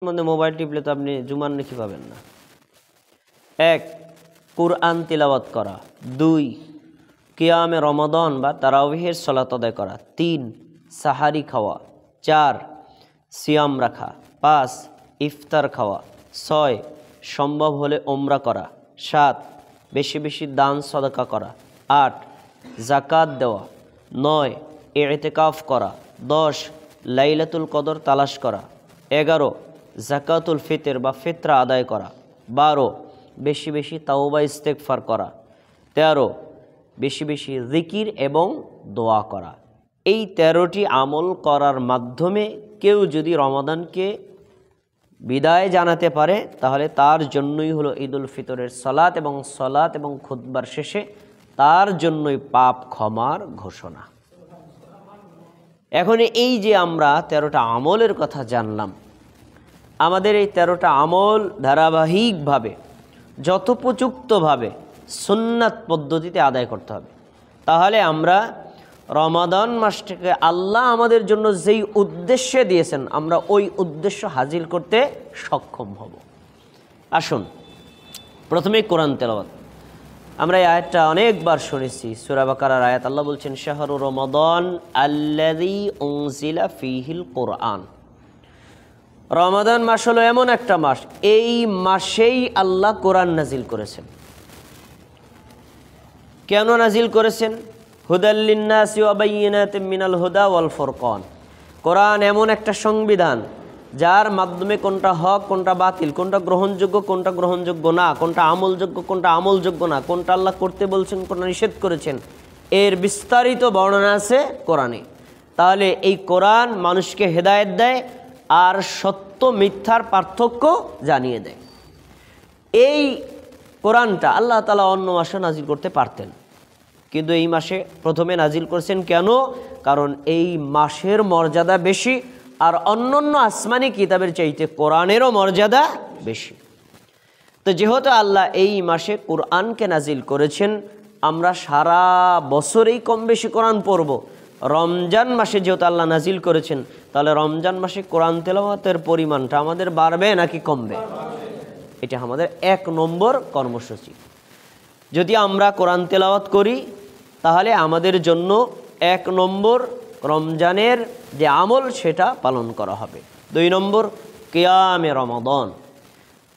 মধ্যে মোবাইল টিপলে তো আপনি জুমার নেকি পাবেন না। 1 কুরআন তিলাওয়াত করা, 2 কিয়ামে রমাদান বা তারাবিহের সালাত আদায় করা, 3 সাহারি খাওয়া, 4 সিয়াম রাখা, 5 ইফতার খাওয়া, 6 সম্ভব হলে ওমরা করা, 7 বেশি বেশি দান সদকা করা, 8 জাকাত দেওয়া, 9 ইতিকাফ করা, 10 লাইলাতুল কদর তালাশ করা, 11 জাকাতুল ফিতর বা ফিতরা আদায় করা, 12 বেশি বেশি তাওবা ইস্তেগফার করা, 13 বেশি বেশি জিকির এবং দোয়া করা। এই 13টি আমল করার মাধ্যমে কেউ যদি রমাদানকে বিদায় জানাতে পারে তাহলে তার জন্যই হলো ঈদুল ফিতরের সালাত এবং খুতবার শেষে তার জন্যই পাপ ক্ষমার ঘোষণা। এখন এই যে আমরা 13টা আমলের কথা জানলাম, আমাদের এই 13টা আমল ধারাবাহিকভাবে যথোপযুক্তভাবে সুন্নাত পদ্ধতিতে আদায় করতে হবে। তাহলে আমরা রমাদান মাসটাকে আল্লাহ আমাদের জন্য যেই উদ্দেশ্যে দিয়েছেন আমরা ওই উদ্দেশ্য হাসিল করতে সক্ষম হব। আসুন প্রথমেই কোরআন তেলাওয়াত। আমরা এই আয়াতটা অনেকবার শুনেছি, সূরা বাকারার আয়াত। আল্লাহ বলছেন শাহরু রমাদান আল্লাযী উনজিলা ফীহিল কোরআন। রমাদান মাস হলো এমন একটা মাস, এই মাসেই আল্লাহ কোরআন নাজিল করেছেন। কেন নাজিল করেছেন? হুদাল লিন্নাসি ওয়া বাইয়িনাতিম মিনাল হুদা ওয়াল ফুরকান। কোরআন এমন একটা সংবিধান যার মাধ্যমে কোনটা হক কোনটা বাতিল, কোনটা গ্রহণযোগ্য কোনটা গ্রহণযোগ্য না, কোনটা আমলযোগ্য কোনটা আমলযোগ্য না, কোনটা আল্লাহ করতে বলছেন কোনটা নিষেধ করেছেন, এর বিস্তারিত বর্ণনা আছে কোরআনে। তাহলে এই কোরআন মানুষকে হেদায়েত দেয় আর সত্য মিথ্যার পার্থক্য জানিয়ে দেয়। এই কোরআনটা আল্লাহ তাআলা অন্য মাসে নাজিল করতে পারতেন, কিন্তু এই মাসে প্রথমে নাজিল করেছেন। কেন? কারণ এই মাসের মর্যাদা বেশি, আর অন্যান্য আসমানি কিতাবের চাইতে কোরআনেরও মর্যাদা বেশি। তো যেহেতু আল্লাহ এই মাসে কোরআনকে নাজিল করেছেন, আমরা সারা বছরেই কম বেশি কোরআন পড়ব। রমজান মাসে যেহেতু আল্লাহ নাজিল করেছেন, তাহলে রমজান মাসে কোরআন তেলাওয়াতের পরিমাণটা আমাদের বাড়বে নাকি কমবে? এটা আমাদের 1 নম্বর কর্মসূচি। যদি আমরা কোরআন তেলাওয়াত করি তাহলে আমাদের জন্য 1 নম্বর রমজানের যে আমল সেটা পালন করা হবে। 2 নম্বর কিয়ামে রমাদান।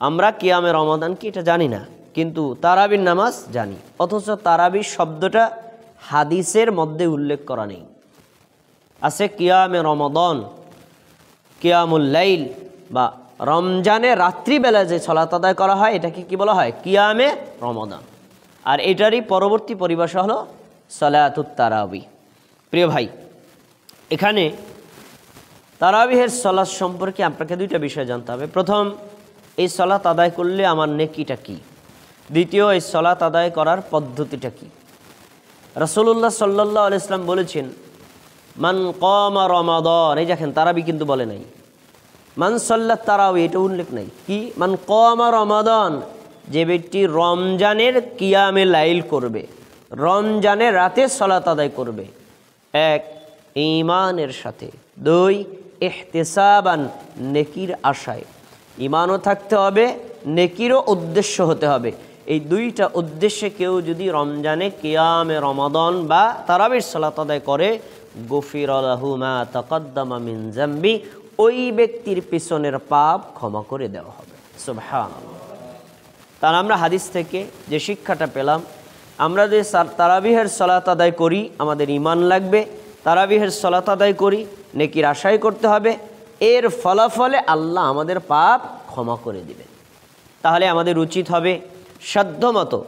আমরা কিয়ামে রমাদান কি এটা জানি না, কিন্তু তারাবির নামাজ জানি। অথচ তারাবির শব্দটা হাদিসের মধ্যে উল্লেখ করা নেই। আছে কিয়ামে রমাদান, কিয়ামুল লাইল বা রমজানের রাত্রিবেলা যে সালাত আদায় করা হয় এটাকে কি বলা হয়? কিয়ামে রমাদান। আর এটারই পরবর্তী পরিভাষা হলো সালাতুত তারাবি। প্রিয় ভাই, এখানে তারাবিহের সালাত সম্পর্কে আপনাকে 2টা বিষয় জানতে হবে। প্রথম, এই সালাত আদায় করলে আমার নেকিটা কি? দ্বিতীয়, এই সালাত আদায় করার পদ্ধতিটা কি? রাসূলুল্লাহ সাল্লাল্লাহু আলাইহি ওয়াসাল্লাম বলেছেন মান কামা রমাদান। এই দেখেন তারাবি কিন্তু বলে নাই, মান সাল্লাত তারাবি এটা উল্লেখ নাই। কি? মান কামা রমাদান, যে ব্যক্তি রমজানের কিয়ামে লাইল করবে, রমজানের রাতে সালাত আদায় করবে। 1 ঈমানের সাথে, 2 ইহতিসাবান নেকির আশায়। ঈমানও থাকতে হবে, নেকিরও উদ্দেশ্য হতে হবে। এই 2টা উদ্দেশ্যে কেউ যদি রমজানে কিয়ামে রমাদান বা তারাবির সালাত আদায় করে, গুফিরা লাহু মা তাকাদ্দামা মিন যামবি, ওই ব্যক্তির পিছনের পাপ ক্ষমা করে দেওয়া হবে। সুবহানাল্লাহ। তাহলে আমরা হাদিস থেকে যে শিক্ষাটা পেলাম, আমরা যে তারাবিহের সালাত আদায় করি আমাদের ঈমান লাগবে, তারাবিহের সালাত আদায় করি নেকির আশাই করতে হবে, এর ফলাফলে আল্লাহ আমাদের পাপ ক্ষমা করে দিবেন। তাহলে আমাদের উচিত হবে সাধ্যমতো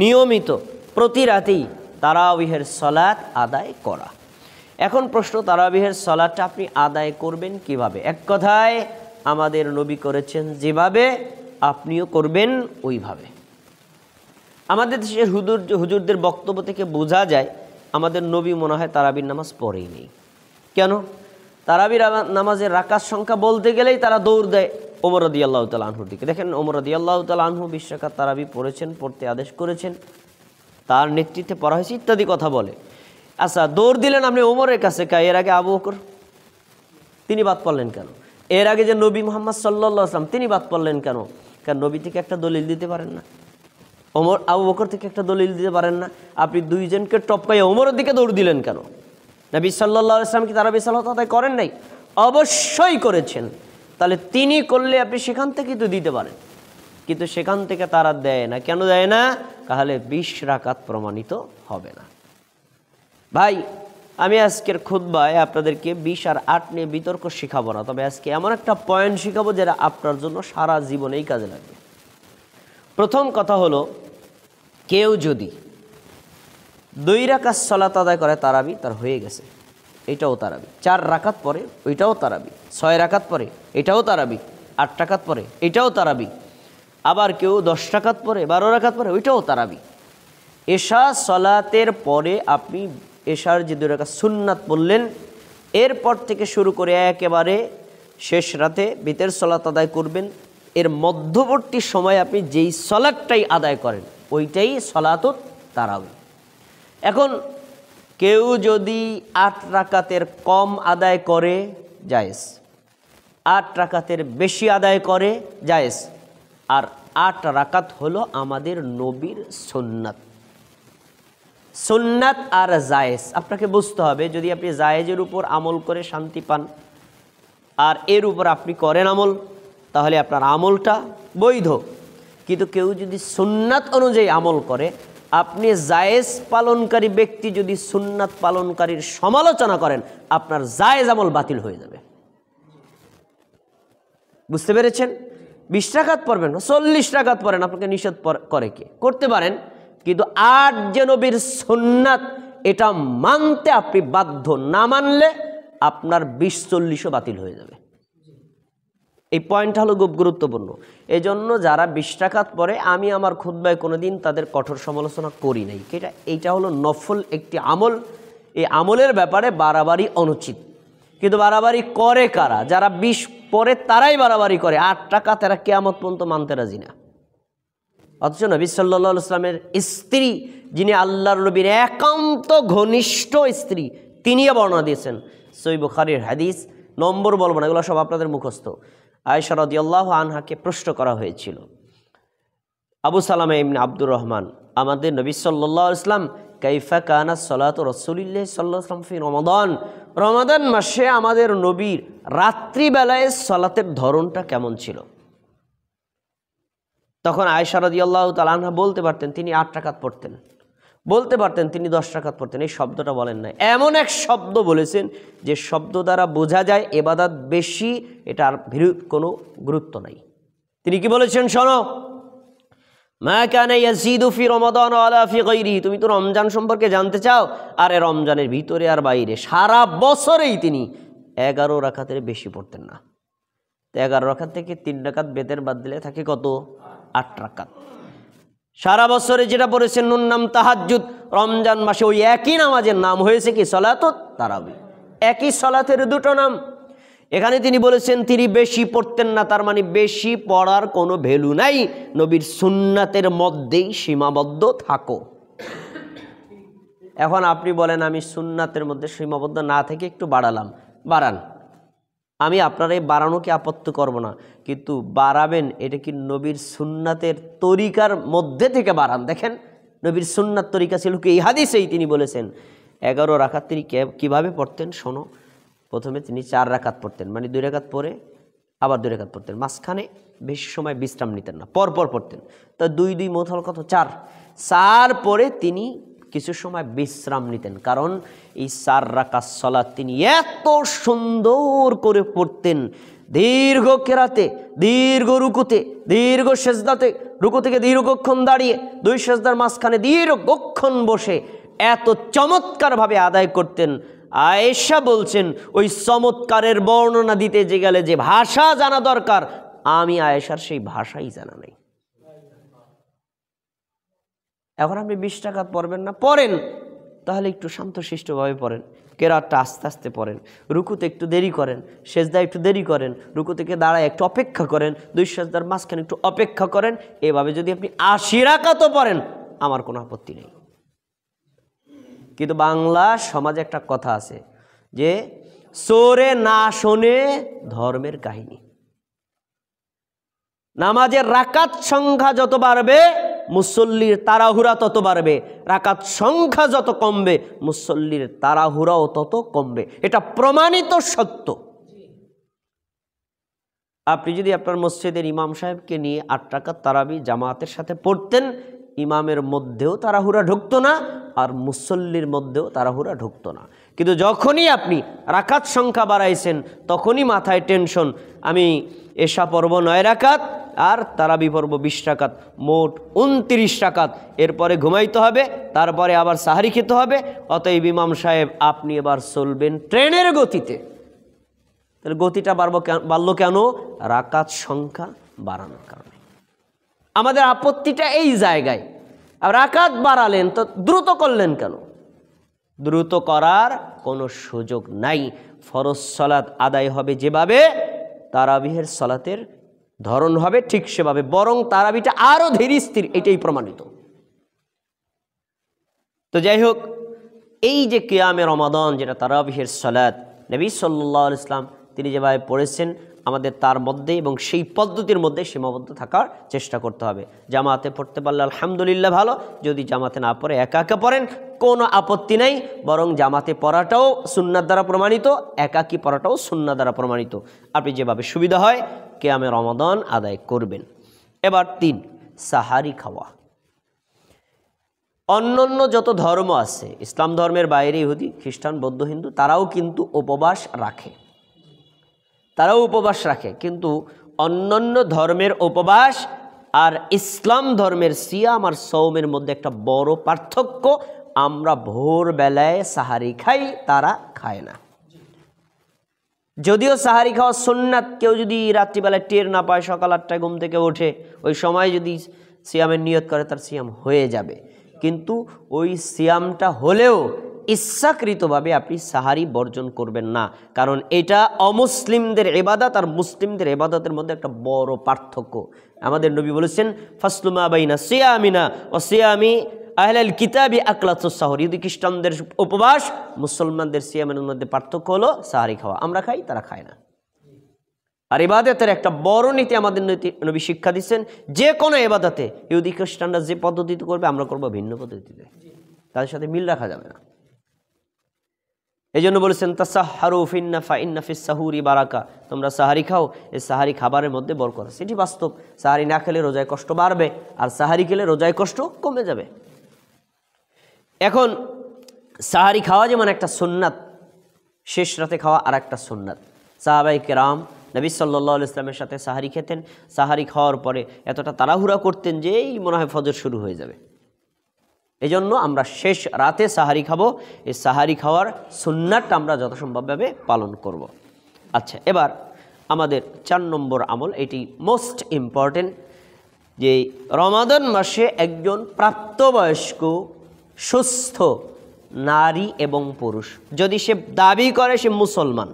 নিয়মিত প্রতি রাতেই তারাবিহের সালাত আদায় করা। এখন প্রশ্ন, তারাবিহের সালাতটা আপনি আদায় করবেন কিভাবে? এক কথায় আমাদের নবী করেছেন যেভাবে আপনিও করবেন ওইভাবে। আমাদের দেশের হুজুরদের বক্তব্য থেকে বোঝা যায় আমাদের নবী মনে হয় তারাবির নামাজ পড়েই নেই। কেন? তারাবির নামাজের রাকাত সংখ্যা বলতে গেলেই তারা দৌড় দেয় ওমর রাদিয়াল্লাহু তাআলা আনহুর দিকে। দেখেন ওমর রাদিয়াল্লাহু তাআলা আনহু 20 রাকাত তারাবি পড়েছেন, পড়তে আদেশ করেছেন, তার নেতৃত্বে পড়া হয়েছে ইত্যাদি কথা বলে। আচ্ছা, দৌড় দিলেন আপনি ওমরের কাছে, এর আগে আবু বকর তিনি বাদ পড়লেন কেন? এর আগে যে নবী মুহাম্মদ সাল্লাল্লাহু আলাইহি ওয়াসাল্লাম তিনি বাদ পড়লেন কেন? কারণ নবী থেকে একটা দলিল দিতে পারেন না, ওমর আবু বকর থেকে একটা দলিল দিতে পারেন না, আপনি দুইজনকে টপকাইয়া ওমরের দিকে দৌড় দিলেন কেন? নবী সাল্লাল্লাহু আলাইহি ওয়াসাল্লাম কি তারাবি সালাত আদায় করেন নাই? অবশ্যই করেছেন। তাহলে তিনি করলে আপনি সেখান থেকেই তো দিতে পারেন, কিন্তু সেখান থেকে তারা দেয় না। কেন দেয় না? তাহলে 20 রাকাত প্রমাণিত হবে না। ভাই, আমি আজকের খুতবায় আপনাদেরকে 20 আর 8 নিয়ে বিতর্ক শিখাবো না, তবে আজকে এমন একটা পয়েন্ট শিখাবো যেটা আপনার জন্য সারা জীবনেই কাজে লাগবে। প্রথম কথা হলো, কেউ যদি 2 রাকাত সালাত আদায় করে তারাবি, তার হয়ে গেছে, এটাও তারাবি। 4 রাকাত পরে ওইটাও তারাবি, 6 রাকাত পরে এটাও তারাবি, 8 রাকাত পরে এটাও তারাবি, আবার কেউ 10 রাকাত পরে 12 রাকাত পরে ওইটাও তারাবি। এশা সালাতের পরে আপনি এশার যে 2 রাকাত সুন্নাত বললেন, এরপর থেকে শুরু করে একেবারে শেষ রাতে বিতের সালাত আদায় করবেন। এর মধ্যবর্তী সময়ে আপনি যেই সালাতটাই আদায় করেন ওইটাই সালাতুত তারাবি। এখন কেউ যদি 8 রাকাতের কম আদায় করে জায়েজ, 8 রাকাতের বেশি আদায় করে জায়েজ। আর 8 রাকাত হলো আমাদের নবীর সুন্নাত। সুন্নাত আর জায়েজ আপনাকে বুঝতে হবে। যদি আপনি জায়েজের উপর আমল করে শান্তি পান আর এর উপর আপনি করেন আমল, তাহলে আপনার আমলটা বৈধ। কিন্তু কেউ যদি সুন্নাত অনুযায়ী আমল করে, আপনি জায়েজ পালনকারী ব্যক্তি যদি সুন্নাত পালনকারীর সমালোচনা করেন, আপনার জায়েজ আমল বাতিল হয়ে যাবে। বুঝতে পেরেছেন? 20 রাকাত পড়বেন, 40 রাকাত পড়েন, আপনাকে নিষেধ করে কে? করতে পারেন, কিন্তু 8 যে নবীর সুন্নাত এটা মানতে আপনি বাধ্য। না মানলে আপনার 20-40ও বাতিল হয়ে যাবে। এই পয়েন্টটা হলো খুব গুরুত্বপূর্ণ। এই জন্য যারা 20 রাকাত পড়ে, আমি আমার খুতবায় কোনোদিন তাদের কঠোর সমালোচনা করি নাই। এইটা হলো নফল একটি আমল। এই আমলের ব্যাপারে বাড়াবাড়ি অনুচিত। কিন্তু বাড়াবাড়ি করে কারা? যারা 20 পরে তারাই বাড়াবাড়ি করে। 8 রাকাত এরা কিয়ামত পর্যন্ত মানতে রাজি না। অথচ নবী সাল্লাল্লাহু আলাইহি ওয়াসাল্লামের স্ত্রী, যিনি আল্লাহর নবীর একান্ত ঘনিষ্ঠ স্ত্রী, তিনিও বর্ণনা দিয়েছেন। সহিহ বুখারীর হাদিস, নম্বর বলবো না, এগুলো সব আপনাদের মুখস্থ। আয়েশা রাদিয়াল্লাহু আনহাকে প্রশ্ন করা হয়েছিল, আবু সালামা ইবনে আব্দুর রহমান, আমাদের নবী সাল্লাল্লাহু আলাইহি ওয়াসাল্লাম কাইফা কানা সালাতু রাসূলিল্লাহি সাল্লাল্লাহু আলাইহি ওয়াসাল্লাম ফি রমাদান, রমাদান মাসে আমাদের নবীর রাত্রিবেলায় সালাতের ধরনটা কেমন ছিল? তখন আয়েশা রাদিয়াল্লাহু তাআলা আনহা বলতে পারতেন তিনি 8 রাকাত পড়তেন, বলতে পারতেন তিনি 10 রাকাত পড়তেন। এই শব্দটা বলেন না, এমন এক শব্দ বলেছেন যে শব্দ দ্বারা বোঝা যায় ইবাদত বেশি, এটার বিরুদ্ধ কোনো গুরুত্ব নাই। তিনি কি বলেছেন শোনো, মা কানা ইয়াজিদু ফি রমাদান ওয়ালা ফি গায়রিহি, তুমি তো রমজান সম্পর্কে জানতে চাও, আরে রমজানের ভিতরে আর বাইরে সারা বছরেই তিনি 11 রাকাতের বেশি পড়তেন না। 11 রাকাত থেকে 3 রাকাত বেতের বাদ দিলে থাকে কত? 8 রাকাত। সারা বছরে যেটা পড়েছেন নুন নাম তাহাজ্জুদ, রমজান মাসে ওই একই নামাজের নাম হয়েছে কি? সালাতুত তারাবি। একই সালাতের দুটো নাম। এখানে তিনি বলেছেন তিনি বেশি পড়তেন না, তার মানে বেশি পড়ার কোনো ভ্যালু নাই, নবীর সুন্নাতের মধ্যেই সীমাবদ্ধ থাকো। এখন আপনি বলেন আমি সুন্নাতের মধ্যে সীমাবদ্ধ না থেকে একটু বাড়ালাম, বাড়ান, আমি আপনার এই বাড়ানোকে আপত্তি করব না, কিন্তু বাড়াবেন এটা কি নবীর সুন্নাতের তরিকার মধ্যে থেকে বাড়ান। দেখেন নবীর সুন্নাত তরিকা ছিল কি? এই হাদিসেই তিনি বলেছেন 11 রাকাত তিনি কীভাবে পড়তেন শোনো। প্রথমে তিনি 4 রাকাত পড়তেন, মানে 2 রাকাত পরে আবার 2 রাকাত পড়তেন, মাঝখানে বেশি সময় বিশ্রাম নিতেন না, পরপর পড়তেন। তো 2 মোট হল কত? 4 পরে তিনি কিছু সময় বিশ্রাম নিতেন, কারণ এই 4 রাকাত সালাত তিনি এত সুন্দর করে পড়তেন, দীর্ঘ কেরাতে, দীর্ঘ রুকুতে, দীর্ঘ সেজদাতে, রুকু থেকে দীর্ঘক্ষণ দাঁড়িয়ে, 2 সেজদার মাঝখানে দীর্ঘক্ষণ বসে এত চমৎকারভাবে আদায় করতেন। আয়েশা বলছেন ওই চমৎকারের বর্ণনা দিতে যে গেলে যে ভাষা জানা দরকার, আমি আয়েশার সেই ভাষাই জানা নেই। এখন আপনি 20 রাকাত পড়বেন না, পড়েন, তাহলে একটু শান্তশিষ্টভাবে পড়েন, কেরাতটা আস্তে আস্তে পড়েন, রুকুতে একটু দেরি করেন, সেজদায় একটু দেরি করেন, রুকু থেকে দাঁড়ায় একটু অপেক্ষা করেন, 2 সেজদার মাঝখানে একটু অপেক্ষা করেন। এভাবে যদি আপনি 80 রাকাতও পড়েন আমার কোনো আপত্তি নেই। কিন্তু বাংলা সমাজে একটা কথা আছে যে চোরে না শোনে ধর্মের কাহিনী। নামাজের রাকাত সংখ্যা যত বাড়বে মুসল্লির তাড়াহুড়া তত বাড়বে, রাকাত সংখ্যা যত কমবে মুসল্লির তাড়াহুড়াও তত কমবে। এটা প্রমাণিত সত্য। আপনি যদি আপনার মসজিদের ইমাম সাহেবকে নিয়ে 8 রাকাত তারাবি জামাতের সাথে পড়তেন, ইমামের মধ্যেও তাড়াহুড়া ঢুকতো না আর মুসল্লির মধ্যেও তাড়াহুড়া ঢুকতো না। কিন্তু যখনই আপনি রাকাত সংখ্যা বাড়াইছেন তখনই মাথায় টেনশন, আমি এশা পড়ব 9 রাকাত আর তারাবি পড়ব 20 রাকাত, মোট 29 রাকাত। এরপরে ঘুমাইতে হবে, তারপরে আবার সাহারি খেতে হবে। অতএব ইমাম সাহেব আপনি এবার চলবেন ট্রেনের গতিতে। তাহলে গতিটা বাড়লো কেন? রাকাত সংখ্যা বাড়ানোর কারণে। আমাদের আপত্তিটা এই জায়গায়। আর রাকাত বাড়ালেন তো দ্রুত করলেন কেন? দ্রুত করার কোনো সুযোগ নাই। ফরজ সালাত আদায় হবে যেভাবে, তারাবিহের সালাতের ধরন হবে ঠিক সেভাবে, বরং তারাবিটা আরো ধীর স্থির, এটাই প্রমাণিত। তো যাই হোক, এই যে কিয়ামে রমাদান যেটা তারাবিহের সালাত, নবী সাল্লাল্লাহু আলাইহি ওয়াসাল্লাম তিনি যেভাবে পড়েছেন আমাদের তার মধ্যে এবং সেই পদ্ধতির মধ্যে সীমাবদ্ধ থাকার চেষ্টা করতে হবে। জামাতে পড়তে পারলে আলহামদুলিল্লাহ ভালো, যদি জামাতে না পড়ে একা একা পড়েন কোনো আপত্তি নাই, বরং জামাতে পড়াটাও সুন্নাত দ্বারা প্রমাণিত, একাকী পড়াটাও সুন্নাত দ্বারা প্রমাণিত। আপনি যেভাবে সুবিধা হয় কিয়ামে রমাদান আদায় করবেন। এবার 3, সাহারি খাওয়া। অন্যান্য যত ধর্ম আছে, ইসলাম ধর্মের বাইরে ইহুদি খ্রিস্টান বৌদ্ধ হিন্দু, তারাও কিন্তু উপবাস রাখে, কিন্তু অন্যান্য ধর্মের উপবাস আর ইসলাম ধর্মের সিয়াম আর সওমের মধ্যে একটা বড় পার্থক্য। আমরা ভোরবেলায় সাহারি খাই, তারা খায় না। যদিও সাহারি খাওয়া সুন্নাত, কেউ যদি রাত্রিবেলায় টের না পায়, সকাল 8টায় ঘুম থেকে ওঠে, ওই সময় যদি সিয়ামের নিয়ত করে তার সিয়াম হয়ে যাবে। কিন্তু ওই সিয়ামটা হলেও ইচ্ছাকৃতভাবে আপনি সাহারি বর্জন করবেন না, কারণ এটা অমুসলিমদের ইবাদত আর মুসলিমদের ইবাদতের মধ্যে একটা বড় পার্থক্য। আমাদের নবী বলেছেন, ফাসলুমা বাইনা সিয়ামিনা ও সিয়ামি আহলাল কিতাবি আকলাতুস সাহর। ইহুদি খ্রিস্টানদের উপবাস, মুসলমানদের সিয়ামের মধ্যে পার্থক্য হলো সাহারি খাওয়া। আমরা খাই, তারা খায় না। আর ইবাদতের একটা বড় নীতি আমাদের নবী শিক্ষা দিচ্ছেন, যে কোনো ইবাদতে ইহুদি খ্রিস্টানরা যে পদ্ধতিতে করবে আমরা করব ভিন্ন পদ্ধতিতে, তাদের সাথে মিল রাখা যাবে না। এই জন্য বলেছেন, তাসাহহারু ফাইন্না ফিস সাহুরি বারাকা, তোমরা সাহারি খাও, এই সাহারি খাবারের মধ্যে বরকত আছে। এটি বাস্তব। সাহারি না খেলে রোজায় কষ্ট বাড়বে, আর সাহারি খেলে রোজায় কষ্ট কমে যাবে। এখন সাহারি খাওয়া যেমন একটা সুন্নাত, শেষ রাতে খাওয়া আর একটা সুন্নাত। সাহাবায়ে কেরাম নবী সাল্লাল্লাহু আলাইহি ওয়াসাল্লামের সাথে সাহারি খেতেন। সাহারি খাওয়ার পরে এতটা তাড়াহুড়া করতেন যে এই মনে হয় ফজর শুরু হয়ে যাবে। এজন্য আমরা শেষ রাতে সাহারি খাবো। এই সাহারি খাওয়ার সুন্নাতটা আমরা যথাসম্ভবভাবে পালন করব। আচ্ছা, এবার আমাদের 4 নম্বর আমল, এটি মোস্ট ইম্পর্টেন্ট, যে রমাদান মাসে একজন প্রাপ্তবয়স্ক সুস্থ নারী এবং পুরুষ, যদি সে দাবি করে সে মুসলমান,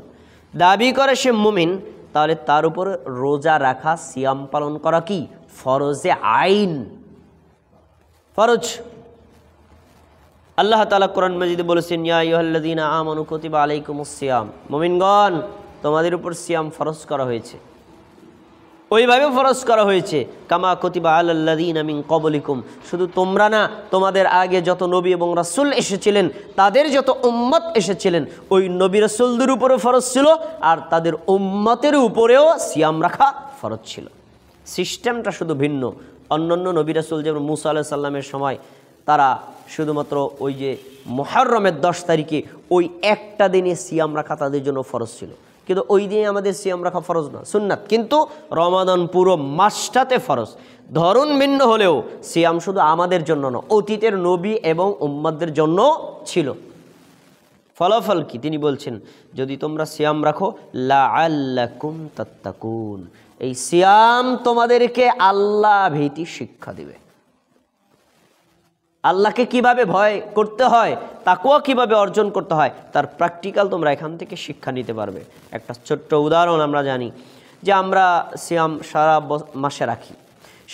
দাবি করে সে মুমিন, তাহলে তার উপর রোজা রাখা, সিয়াম পালন করা কি ফরজে আইন, ফরজ। আল্লাহ তাআলা কোরআন মাজিদে বলেছেন, ইয়া আইয়ুহাল্লাযীনা আমানু কুতিবা আলাইকুমুস সিয়াম, মুমিনগণ তোমাদের উপর সিয়াম ফরজ করা হয়েছে, ওইভাবে ফরজ করা হয়েছে কামা কুতিবা আলাল্লাযীনা মিন ক্বাবলিকুম, শুধু তোমরা না, তোমাদের আগে যত নবী এবং রাসূল এসেছিলেন, তাদের যত উম্মত এসেছিলেন, ওই নবী রাসূলদের উপরেও ফরজ ছিল আর তাদের উম্মতের উপরেও সিয়াম রাখা ফরজ ছিল। সিস্টেমটা শুধু ভিন্ন। অন্যান্য নবী রাসূল যেমন মুসা আলাইহিস সালামের সময় তারা শুধুমাত্র ওই যে মুহররমের 10 তারিখে ওই একটা দিনে সিয়াম রাখা তাদের জন্য ফরজ ছিল, কিন্তু ওই দিনে আমাদের সিয়াম রাখা ফরজ না, সুন্নাত। কিন্তু রমাদান পুরো মাসটাতে ফরজ। ধরন ভিন্ন হলেও সিয়াম শুধু আমাদের জন্য না, অতীতের নবী এবং উম্মতদের জন্য ছিল। ফলাফল কি? তিনি বলছেন, যদি তোমরা সিয়াম রাখো লাআল্লাকুম তাত্তাকুন, এই সিয়াম তোমাদেরকে আল্লাহ ভীতি শিক্ষা দিবে। আল্লাহকে কিভাবে ভয় করতে হয়, তাকওয়া কিভাবে অর্জন করতে হয়, তার প্র্যাকটিক্যাল তোমরা এখান থেকে শিক্ষা নিতে পারবে। একটা ছোট্ট উদাহরণ আমরা জানি যে আমরা সিয়াম সারা মাসে রাখি,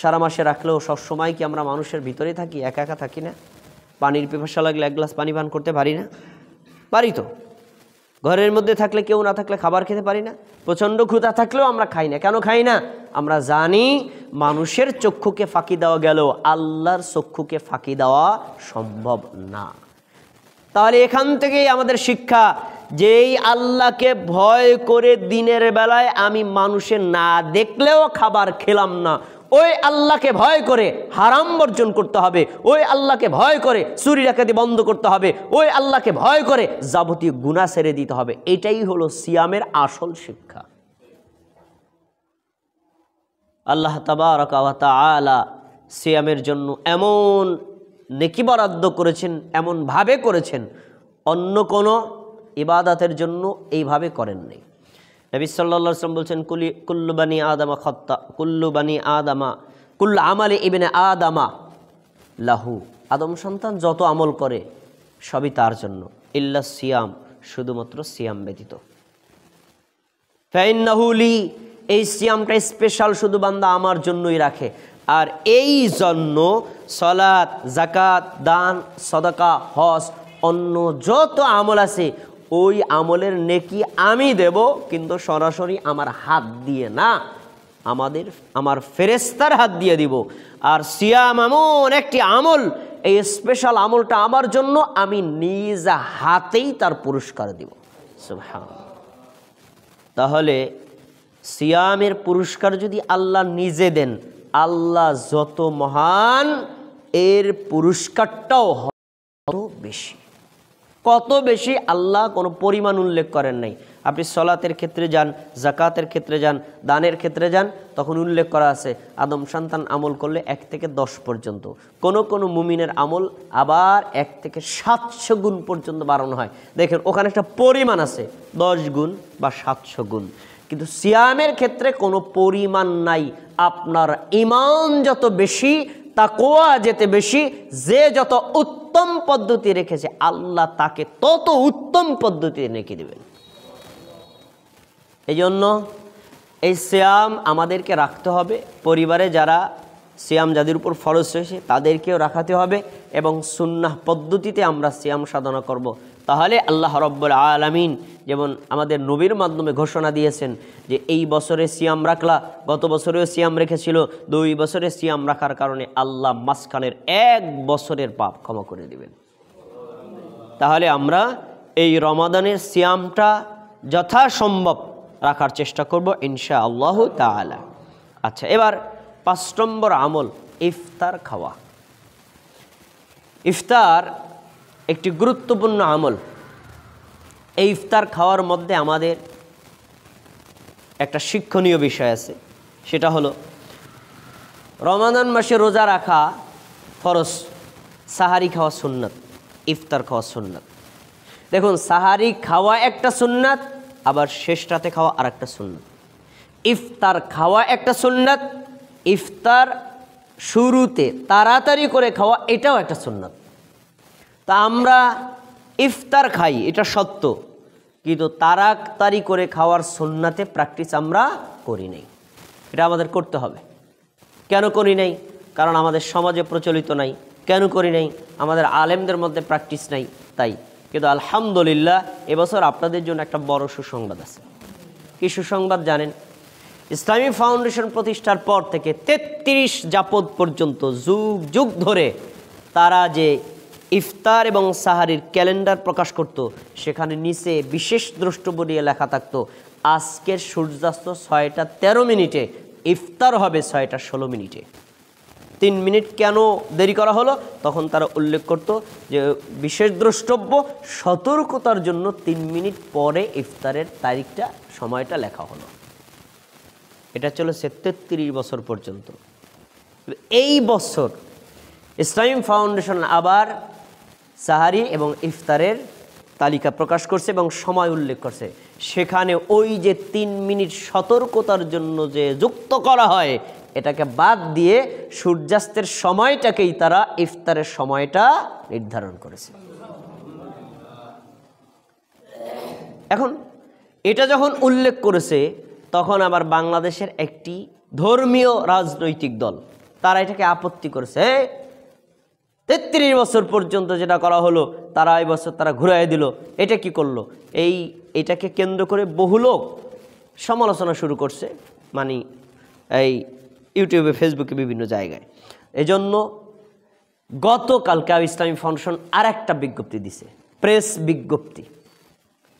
সারা মাসে রাখলেও সবসময় কি আমরা মানুষের ভিতরে থাকি, একা একা থাকি না? পানির পিপাসা লাগলে 1 গ্লাস পানি পান করতে পারি না? পারি তো। ঘরের মধ্যে থাকলে, কেউ না থাকলে খাবার খেতে পারি না। প্রচণ্ড ক্ষুধা থাকলেও আমরা খাই না। কেন খাই না? আমরা জানি মানুষের চক্ষুকে ফাঁকি দেওয়া গেল, আল্লাহর চক্ষুকে ফাঁকি দেওয়া সম্ভব না। তাহলে এখান থেকেই আমাদের শিক্ষা, যেই আল্লাহকে ভয় করে দিনের বেলায় আমি মানুষের না দেখলেও খাবার খেলাম না, ওই আল্লাহকে ভয় করে হারাম বর্জন করতে হবে, ওই আল্লাহকে ভয় করে চুরি ডাকাতি বন্ধ করতে হবে, ওই আল্লাহকে ভয় করে যাবতীয় গুনাহ ছেড়ে দিতে হবে। এটাই হলো সিয়ামের আসল শিক্ষা। আল্লাহ তাবারাকা ওয়া তাআলা সিয়ামের জন্য এমন নেকি বরাদ্দ করেছেন, এমন ভাবে করেছেন, অন্য কোনো ইবাদতের জন্য এইভাবে করেন নাই। নবী সাল্লাল্লাহু আলাইহি ওয়াসাল্লাম বলছেন, কুল্লু বানি আদামা খাত্তা, কুল্লু আমালি ইবনে আদামা লাহু, আদম সন্তান যত আমল করে সবই তার জন্য, ইল্লা সিয়াম, শুধুমাত্র সিয়াম ব্যতীত। ফাইন্নাহু লি, এই সিয়ামটা স্পেশাল, শুধু বান্দা আমার জন্যই রাখে। আর এই জন্য সালাত, যাকাত, দান, সদাকা, হজ, অন্য যত আমল আছে ওই আমলের নেকি আমি দেব, কিন্তু সরাসরি আমার হাত দিয়ে না, আমার ফেরেশতার হাত দিয়ে দিব। আর সিয়াম এমন একটি আমল, এই স্পেশাল আমলটা আমার জন্য, আমি নিজ হাতেই তার পুরস্কার দিব। সুবহানাল্লাহ। তাহলে সিয়ামের পুরস্কার যদি আল্লাহ নিজে দেন, আল্লাহ যত মহান, এর পুরস্কারটাও কত বেশি, কত বেশি। আল্লাহ কোনো পরিমাণ উল্লেখ করেন নাই। আপনি সলাতের ক্ষেত্রে যান, যাকাতের ক্ষেত্রে যান, দানের ক্ষেত্রে যান, তখন উল্লেখ করা আছে আদম সন্তান আমল করলে 1 থেকে 10 পর্যন্ত, কোনো মুমিনের আমল আবার 1 থেকে 700 গুণ পর্যন্ত বাড়ানো হয়। দেখেন ওখানে একটা পরিমাণ আছে, 10 গুণ বা 700 গুণ। কিন্তু সিয়ামের ক্ষেত্রে কোনো পরিমাণ নাই। আপনার ঈমান যত বেশি, তাকওয়া যেতে বেশি, যে যত উত্তম পদ্ধতি রেখেছে আল্লাহ তাকে তত উত্তম পদ্ধতিতে নেকি দেবেন। এই জন্য এই সিয়াম আমাদেরকে রাখতে হবে। পরিবারে যারা সিয়াম যাদের উপর ফরজ হয়েছে তাদেরকেও রাখাতে হবে, এবং সুন্নাহ পদ্ধতিতে আমরা সিয়াম সাধনা করব। তাহলে আল্লাহ রাব্বুল আলামিন যেমন আমাদের নবীর মাধ্যমে ঘোষণা দিয়েছেন যে এই বছরে সিয়াম রাখলা, গত বছরেও সিয়াম রেখেছিল, 2 বছরে সিয়াম রাখার কারণে আল্লাহ মাঝখানের 1 বছরের পাপ ক্ষমা করে দিবেন। তাহলে আমরা এই রমাদানের সিয়ামটা যথাসম্ভব রাখার চেষ্টা করব ইনশাআল্লাহু তাআলা। আচ্ছা, এবার 5 নম্বর আমল, ইফতার খাওয়া। ইফতার একটি গুরুত্বপূর্ণ আমল। এই ইফতার খাওয়ার মধ্যে আমাদের একটা শিক্ষণীয় বিষয় আছে, সেটা হলো রমাদান মাসে রোজা রাখা ফরজ, সাহারি খাওয়া সুন্নাত, ইফতার খাওয়া সুন্নাত। দেখুন, সাহারি খাওয়া একটা সুন্নাত, আবার শেষ রাতে খাওয়া আর একটা সুন্নাত। ইফতার খাওয়া একটা সুন্নাত, ইফতার শুরুতে তাড়াতাড়ি করে খাওয়া এটাও একটা সুন্নাত। তা আমরা ইফতার খাই, এটা সত্য, কিন্তু তাড়াতাড়ি করে খাওয়ার সুন্নাতে প্র্যাকটিস আমরা করি নাই। এটা আমাদের করতে হবে। কেন করি নাই? কারণ আমাদের সমাজে প্রচলিত নাই। কেন করি নাই? আমাদের আলেমদের মধ্যে প্র্যাকটিস নাই, তাই। কিন্তু আলহামদুলিল্লাহ এবছর আপনাদের জন্য একটা বড় সুসংবাদ আছে। কি সুসংবাদ জানেন? ইসলামী ফাউন্ডেশন প্রতিষ্ঠার পর থেকে 33 যাপদ পর্যন্ত যুগ যুগ ধরে তারা যে ইফতার এবং সাহারির ক্যালেন্ডার প্রকাশ করত, সেখানে নিচে বিশেষ দ্রষ্টব্য নিয়ে লেখা থাকতো আজকের সূর্যাস্ত 6টা 13 মিনিটে, ইফতার হবে 6টা 16 মিনিটে। 3 মিনিট কেন দেরি করা হলো? তখন তারা উল্লেখ করত যে বিশেষ দ্রষ্টব্য, সতর্কতার জন্য 3 মিনিট পরে ইফতারের তারিখটা, সময়টা লেখা হলো। এটা চলেছে 33 বছর পর্যন্ত। এই বছর ইসলামী ফাউন্ডেশন আবার সাহারি এবং ইফতারের তালিকা প্রকাশ করছে এবং সময় উল্লেখ করছে। সেখানে ওই যে 3 মিনিট সতর্কতার জন্য যে যুক্ত করা হয়, এটাকে বাদ দিয়ে সূর্যাস্তের সময়টাকেই তারা ইফতারের সময়টা নির্ধারণ করেছে। এখন এটা যখন উল্লেখ করেছে, তখন আবার বাংলাদেশের একটি ধর্মীয় রাজনৈতিক দল তারা এটাকে আপত্তি করেছে। 33 বছর পর্যন্ত যেটা করা হলো তারা এই বছর তারা ঘুরাই দিল। এটা কি করলো? এটাকে কেন্দ্র করে বহু লোক সমালোচনা শুরু করছে, মানে এই ইউটিউবে, ফেসবুকে, বিভিন্ন জায়গায়। এজন্য গতকালকে ইসলামী ফাউন্ডেশন আর একটা বিজ্ঞপ্তি দিছে, প্রেস বিজ্ঞপ্তি।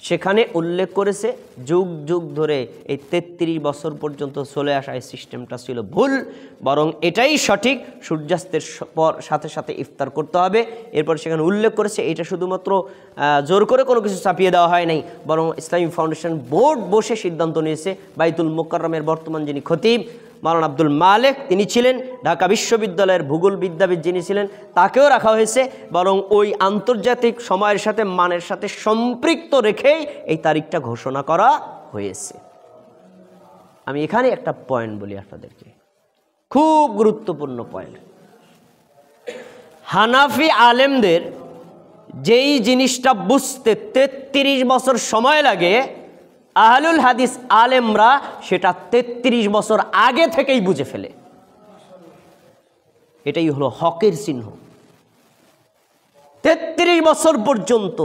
সেখানে উল্লেখ করেছে যুগ যুগ ধরে এই 33 বছর পর্যন্ত চলে আসা এই সিস্টেমটা ছিল ভুল, বরং এটাই সঠিক। সূর্যাস্তের পর সাথে সাথে ইফতার করতে হবে। এরপর সেখানে উল্লেখ করেছে এটা শুধুমাত্র জোর করে কোনো কিছু চাপিয়ে দেওয়া হয় নাই, বরং ইসলামী ফাউন্ডেশন বোর্ড বসে সিদ্ধান্ত নিয়েছে। বাইতুল মোকাররমের বর্তমান যিনি খতিব মাওলানা আব্দুল মালেক তিনি ছিলেন, ঢাকা বিশ্ববিদ্যালয়ের ভূগোল বিদ্যাবিদ যিনি ছিলেন তাকেও রাখা হয়েছে, বরং ওই আন্তর্জাতিক সময়ের সাথে মানের সাথে সম্পৃক্ত রেখেই এই তারিখটা ঘোষণা করা হয়েছে। আমি এখানে একটা পয়েন্ট বলি আপনাদেরকে, খুব গুরুত্বপূর্ণ পয়েন্ট। হানাফি আলেমদের যেই জিনিসটা বুঝতে 33 বছর সময় লাগে, আহলুল হাদিস আলেমরা সেটা 33 বছর আগে থেকেই বুঝে ফেলে। এটাই হলো হকের চিহ্ন। 33 বছর পর্যন্ত,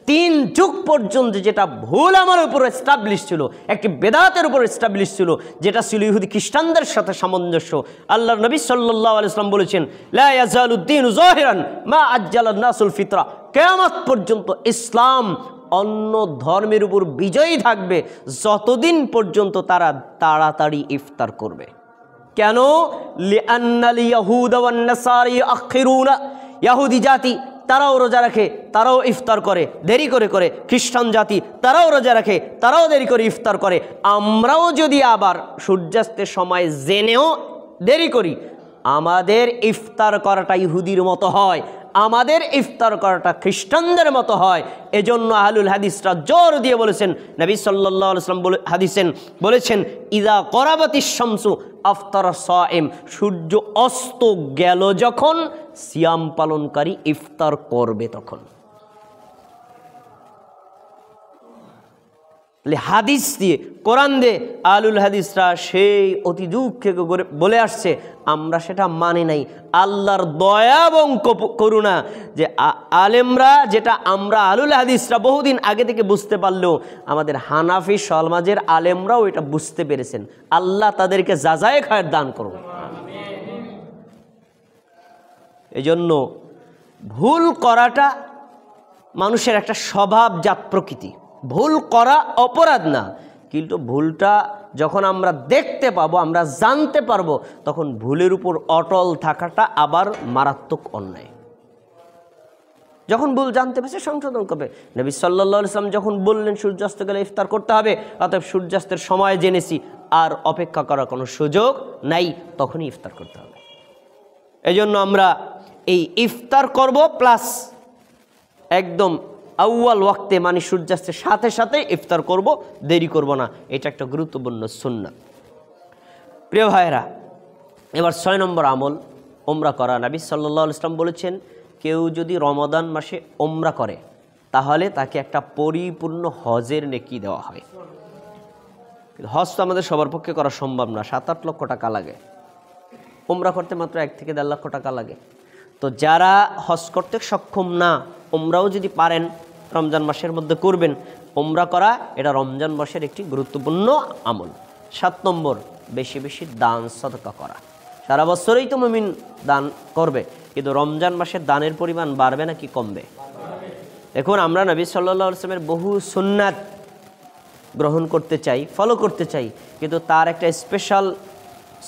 3 যুগ পর্যন্ত যেটা ভুল আমার উপর এস্টাবলিশ ছিল, একটি বেদাতের উপর এস্টাবলিশ ছিল, যেটা ছিল ইহুদি খ্রিস্টানদের সাথে সামঞ্জস্য। আল্লাহর নবী সাল্লাল্লাহু আলাইহি ওয়াসাল্লাম বলেছেন, লা ইয়াজালুদ্দীনু যাহিরান মা আজ্জালান নাসুল ফিতরা। কিয়ামত পর্যন্ত ইসলাম অন্য ধর্মের উপর বিজয়ী থাকবে যতদিন পর্যন্ত তারা তাড়াতাড়ি ইফতার করবে। কেন? লিআন্নাল ইয়াহুদা ওয়ান নাসারা ইয়াখিরুনা, ইহুদি জাতি তারাও রোজা রাখে, তারাও ইফতার করে দেরি করে করে। খ্রিস্টান জাতি তারাও রোজা রাখে, তারাও দেরি করে ইফতার করে। আমরাও যদি আবার সূর্যাস্তের সময় জেনেও দেরি করি, আমাদের ইফতার করাটা ইহুদির মতো হয়, আমাদের ইফতার করাটা খ্রিস্টানদের মতো হয়। এজন্য আহলুল হাদিসরা জোর দিয়ে বলেছেন, নবী সাল্লাল্লাহু আলাইহি ওয়াসাল্লাম বলেছেন ইদা করাবাতিশ শামসু আফতার সাইম, সূর্য অস্ত গেল যখন সিয়াম পালনকারী ইফতার করবে তখন। হাদিস দিয়ে, কোরআন দিয়ে আহলুল হাদিসরা সেই অতি দুঃখে বলে আসছে, আমরা সেটা মানি নাই। আল্লাহর দয়া এবং করুণা যে আলেমরা, যেটা আমরা আহলুল হাদিসরা বহুদিন আগে থেকে বুঝতে পারলেও আমাদের হানাফি সমাজের আলেমরাও এটা বুঝতে পেরেছেন। আল্লাহ তাদেরকে জাযায়ে খায়ের দান করুন। এজন্য ভুল করাটা মানুষের একটা স্বভাবজাত প্রকৃতি। ভুল করা অপরাধ না, কিন্তু ভুলটা যখন আমরা দেখতে পাবো, আমরা জানতে পারবো, তখন ভুলের উপর অটল থাকাটা আবার মারাত্মক অন্যায়। যখন ভুল জানতে পারছে সংশোধন করবে। নবী সাল্লাল্লাহু আলাইহি ওয়াসাল্লাম যখন বললেন সূর্যাস্ত গেলে ইফতার করতে হবে, অতএব সূর্যাস্তের সময় জেনেছি, আর অপেক্ষা করার কোনো সুযোগ নাই, তখনই ইফতার করতে হবে। এজন্য আমরা এই ইফতার করব, প্লাস একদম আউয়াল ওয়াক্তে, মানে সূর্যাস্তের সাথে সাথে ইফতার করব, দেরি করব না। এটা একটা গুরুত্বপূর্ণ সুন্নাত। প্রিয় ভাইরা, এবার 6 নম্বর আমল ওমরা করা। নবী সাল্লাল্লাহু আলাইহি ওয়াসাল্লাম বলেছেন, কেউ যদি রমাদান মাসে ওমরা করে তাহলে তাকে একটা পরিপূর্ণ হজের নেকি দেওয়া হয়। হজ তো আমাদের সবার পক্ষে করা সম্ভব না, 7-8 লক্ষ টাকা লাগে। ওমরা করতে মাত্র 1 থেকে 1.5 লক্ষ টাকা লাগে। তো যারা হজ করতে সক্ষম না, ওমরাও যদি পারেন রমজান মাসের মধ্যে করবেন। ওমরা করা এটা রমজান মাসের একটি গুরুত্বপূর্ণ আমল। 7 নম্বর, বেশি বেশি দান সদকা করা। সারা বছরই তো মুমিন দান করবে, কিন্তু রমজান মাসের দানের পরিমাণ বাড়বে নাকি কমবে? দেখুন, আমরা নবী সাল্লাল্লাহু আলাইহি ওয়াসাল্লামের বহু সুন্নাত গ্রহণ করতে চাই, ফলো করতে চাই, কিন্তু তার একটা স্পেশাল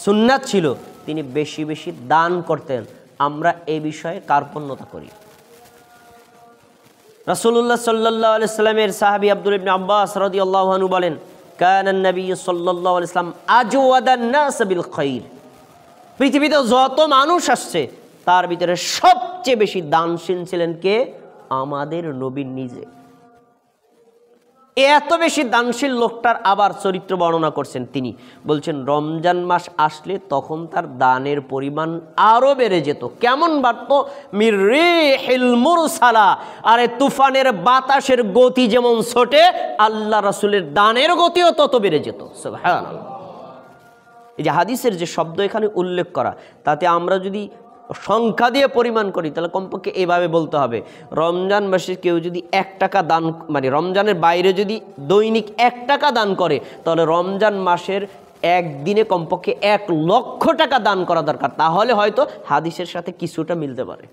সুন্নাত ছিল, তিনি বেশি বেশি দান করতেন। আমরা এই বিষয়ে কার্পণ্যতা করি। রাসূলুল্লাহ সাল্লাল্লাহু আলাইহি ওয়াসাল্লামের সাহাবী আব্দুল্লাহ ইবনে আব্বাস রাদিয়াল্লাহু আনহু বলেন, কানান নবী সাল্লাল্লাহু আলাইহি ওয়াসাল্লাম আজওয়াদান নাস বিল খায়র। পৃথিবীতে যত মানুষ আসছে তার ভিতরে সবচেয়ে বেশি দানশীল ছিলেন কে? আমাদের নবী নিজে। এত বেশি দানশীল লোকটার আবার চরিত্র বর্ণনা করছেন তিনি, বলছেন রমজান মাস আসলে তখন তার দানের পরিমাণ আরো বেড়ে যেত। কেমন বাড়ত? মির রিহিল মুরসালা, আরে তুফানের বাতাসের গতি যেমন ছোটে, আল্লাহ রাসূলের দানের গতিও তত বেড়ে যেত। সুবহানাল্লাহ। এই যে হাদিসের যে শব্দ এখানে উল্লেখ করা, তাতে আমরা যদি সংখ্যা দিয়ে পরিমাণ করি, তাহলে কমপক্ষে এভাবে বলতে হবে, রমজান মাসে কেউ যদি 1 টাকা দান, মানে রমজানের বাইরে যদি দৈনিক 1 টাকা দান করে, তাহলে রমজান মাসের একদিনে কমপক্ষে 1 লক্ষ টাকা দান করা দরকার। তাহলে হয়তো হাদিসের সাথে কিছুটা মিলতে পারে।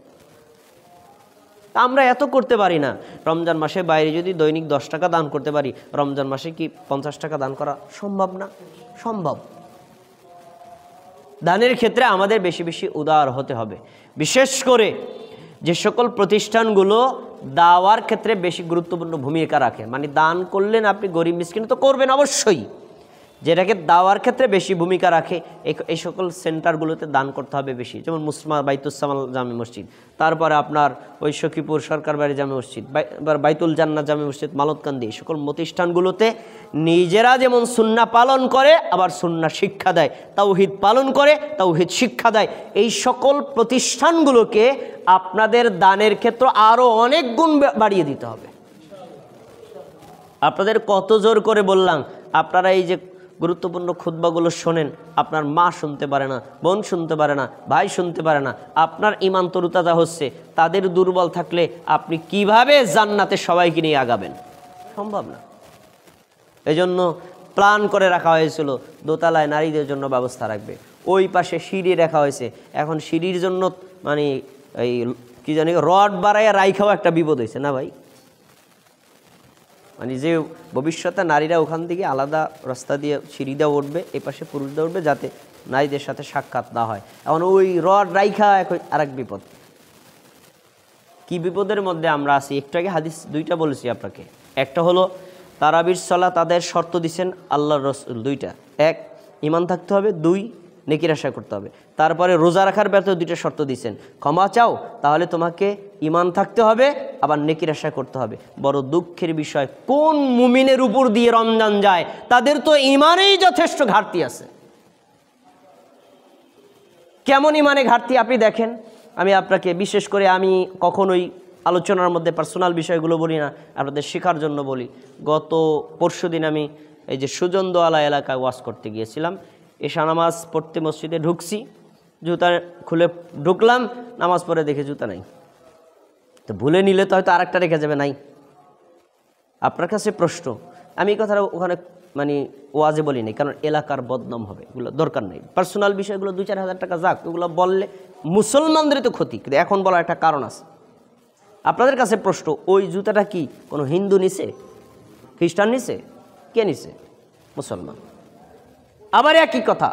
আমরা এত করতে পারি না। রমজান মাসে বাইরে যদি দৈনিক 10 টাকা দান করতে পারি, রমজান মাসে কি 50 টাকা দান করা সম্ভব না? সম্ভব। দানের ক্ষেত্রে আমাদের বেশি বেশি উদার হতে হবে। বিশেষ করে যে সকল প্রতিষ্ঠানগুলো দাওয়ার ক্ষেত্রে বেশি গুরুত্বপূর্ণ ভূমিকা রাখে, মানে দান করলেন আপনি গরিব মিসকিন তো করবেন অবশ্যই, যেটাকে দাওয়ার ক্ষেত্রে বেশি ভূমিকা রাখে এই সকল সেন্টারগুলোতে দান করতে হবে বেশি। যেমন মুসমা বাইতুসামাল জামে মসজিদ, তারপরে আপনার ওই সখীপুর সরকার বাড়ি জামে মসজিদ, বাইতুল জান্নাত জামে মসজিদ, মালতকান্দি, এই সকল প্রতিষ্ঠানগুলোতে নিজেরা যেমন সুন্নাহ পালন করে আবার সুন্নাহ শিক্ষা দেয়, তাওহীদ পালন করে তাওহীদ শিক্ষা দেয়। এই সকল প্রতিষ্ঠানগুলোকে আপনাদের দানের ক্ষেত্র আরও অনেক গুণ বাড়িয়ে দিতে হবে। আপনাদের কত জোর করে বললাম, আপনারা এই যে গুরুত্বপূর্ণ খুতবাগুলো শোনেন, আপনার মা শুনতে পারে না, বোন শুনতে পারে না, ভাই শুনতে পারে না, আপনার ঈমান তরুতাজা হচ্ছে, তাদের দুর্বল থাকলে আপনি কিভাবে জান্নাতে সবাইকে নিয়ে আগাবেন? সম্ভব না। এজন্য প্ল্যান করে রাখা হয়েছিল দোতলায় নারীদের জন্য ব্যবস্থা রাখবে, ওই পাশে সিঁড়ি রাখা হয়েছে। এখন সিঁড়ির জন্য মানে এই কি জানি রড বাড়াইয়া রাইখাও একটা বিপদ হয়েছে না ভাই? মানে যে ভবিষ্যতে নারীরা ওখান থেকে আলাদা রাস্তা দিয়ে সিঁড়ি দিয়ে উঠবে, এ পাশে পুরুষদের উঠবে, যাতে নারীদের সাথে সাক্ষাৎ না হয়। এখন ওই রড রাইখা আরেক বিপদ। কি বিপদের মধ্যে আমরা আছি? একটু আগে হাদিস 2টা বলেছি আপনাকে। একটা হলো তারাবির সালাত তাদের শর্ত দিচ্ছেন আল্লাহর রাসূল 2টা, 1 ঈমান থাকতে হবে, 2 নেকির আশা করতে হবে। তারপরে রোজা রাখার ব্যাপারে 2টা শর্ত দিচ্ছেন, ক্ষমা চাও তাহলে তোমাকে ঈমান থাকতে হবে, আবার নেকির আশা করতে হবে। বড় দুঃখের বিষয়, কোন মুমিনের উপর দিয়ে রমজান যায় তাদের তো ঈমানেই যথেষ্ট ঘাটতি আছে। কেমন ঈমানে ঘাটতি আপনি দেখেন। আমি আপনাকে বিশেষ করে আমি কখনোই আলোচনার মধ্যে পার্সোনাল বিষয়গুলো বলি না, আপনাদের শেখার জন্য বলি। গত পরশুদিন আমি এই যে সুজনদোয়ালা এলাকায় ওয়াজ করতে গিয়েছিলাম, এশা নামাজ পড়তে মসজিদে ঢুকছি, জুতা খুলে ঢুকলাম, নামাজ পড়ে দেখে জুতা নাই। তো ভুলে নিলে তো হয়তো আরেকটা রেখে যাবে, নাই। আপনার কাছে প্রশ্ন, আমি এই কথাটা ওখানে মানে ওয়াজে বলি নাই, কারণ এলাকার বদনাম হবে, এগুলো দরকার নেই। পার্সোনাল বিষয়গুলো 2-4 হাজার টাকা যাক, ওগুলো বললে মুসলমানদেরই তো ক্ষতি, কিন্তু এখন বলার একটা কারণ আছে। আপনাদের কাছে প্রশ্ন, ওই জুতাটা কি কোনো হিন্দু নিছে, খ্রিস্টান নিছে, কে নিছে? মুসলমান। আবার একই কথা,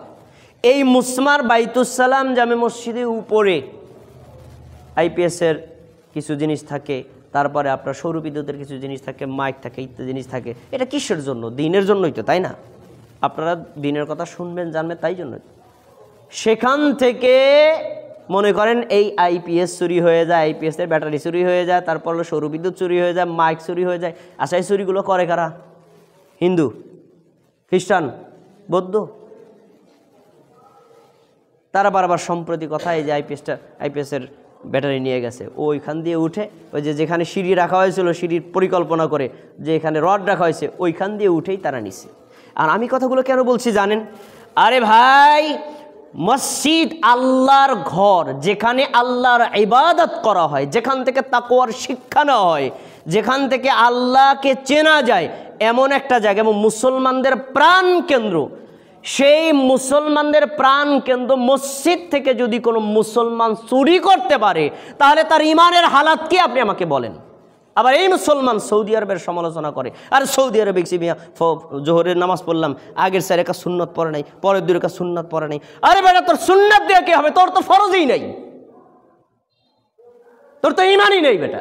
এই মুসমার বাইতুসালাম জামে মসজিদের উপরে আইপিএসের কিছু জিনিস থাকে, তারপরে আপনার সৌর বিদ্যুতের কিছু জিনিস থাকে, মাইক থাকে, ইত্যাদি জিনিস থাকে। এটা কিসের জন্য? দিনের জন্যই তো, তাই না? আপনারা দিনের কথা শুনবেন, জানবেন, তাই জন্য। সেখান থেকে মনে করেন এই আইপিএস চুরি হয়ে যায়, আইপিএসের ব্যাটারি চুরি হয়ে যায়, তারপর সৌর বিদ্যুৎ চুরি হয়ে যায়, মাইক চুরি হয়ে যায়। আচ্ছা, এই চুরিগুলো করে কারা? হিন্দু, খ্রিস্টান, বৌদ্ধ। তারা বারবার সম্প্রতি কথা, এই যে আইপিএসের ব্যাটারি নিয়ে গেছে, ওইখান দিয়ে উঠে ওই যে যেখানে সিঁড়ি রাখা হয়েছিল, সিঁড়ির পরিকল্পনা করে যে এখানে রড রাখা হয়েছে, ওইখান দিয়ে উঠেই তারা নিছে। আর আমি কথাগুলো কেন বলছি জানেন? আরে ভাই, মসজিদ আল্লাহর ঘর, যেখানে আল্লাহর ইবাদত করা হয়, যেখান থেকে তাকওয়ার শিক্ষা নেওয়া হয়, যেখান থেকে আল্লাহকে চেনা যায়, এমন একটা জায়গা, এবং মুসলমানদের প্রাণ কেন্দ্র। সেই মুসলমানদের প্রাণ কেন্দ্র মসজিদ থেকে যদি কোনো মুসলমান চুরি করতে পারে, তাহলে তার ঈমানের হালাত কি আপনি আমাকে বলেন। আবার এই মুসলমান সৌদি আরবের সমালোচনা করে, আর সৌদি আরবে জোহরের নামাজ পড়লাম, আগের 4 রাকাত সুন্নাত পড়ে নাই, পরের 2 রাকাত সুন্নাত পড়ে নাই। আরে বেটা, তোর সুন্নাত দেওয়া কি হবে? তোর তো ফরজই নাই, তোর তো ঈমানই নেই বেটা।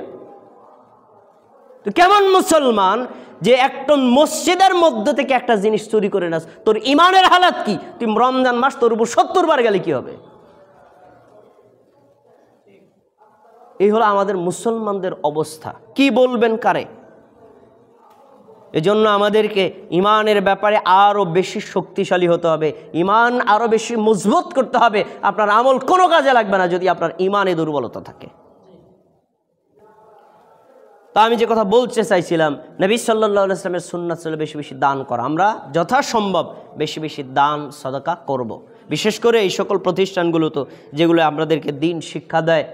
তো কেমন মুসলমান যে একটা মসজিদের মধ্যে থেকে একটা জিনিস চুরি করে নাস? তোর ঈমানের হালাত কি? তুই রমজান মাস তোর উপর 70 বার গেলে কি হবে? এই হলো আমাদের মুসলমানদের অবস্থা। কি বলবেন কারে? এজন্য আমাদেরকে ঈমানের ব্যাপারে আরো বেশি শক্তিশালী হতে হবে, ঈমান আরো বেশি মজবুত করতে হবে। আপনার আমল কোনো কাজে লাগবে না যদি আপনার ঈমানে দুর্বলতা থাকে। তা আমি যে কথা বলতে চাইছিলাম, নবী সাল্লাল্লাহু আলাইহি ওয়াসাল্লামের সুন্নাত ছিল বেশি বেশি দান করা। আমরা যথাসম্ভব বেশি বেশি দান সদকা করব। বিশেষ করে এই সকল প্রতিষ্ঠানগুলো তো যেগুলো আমাদেরকে দিন শিক্ষা দেয়,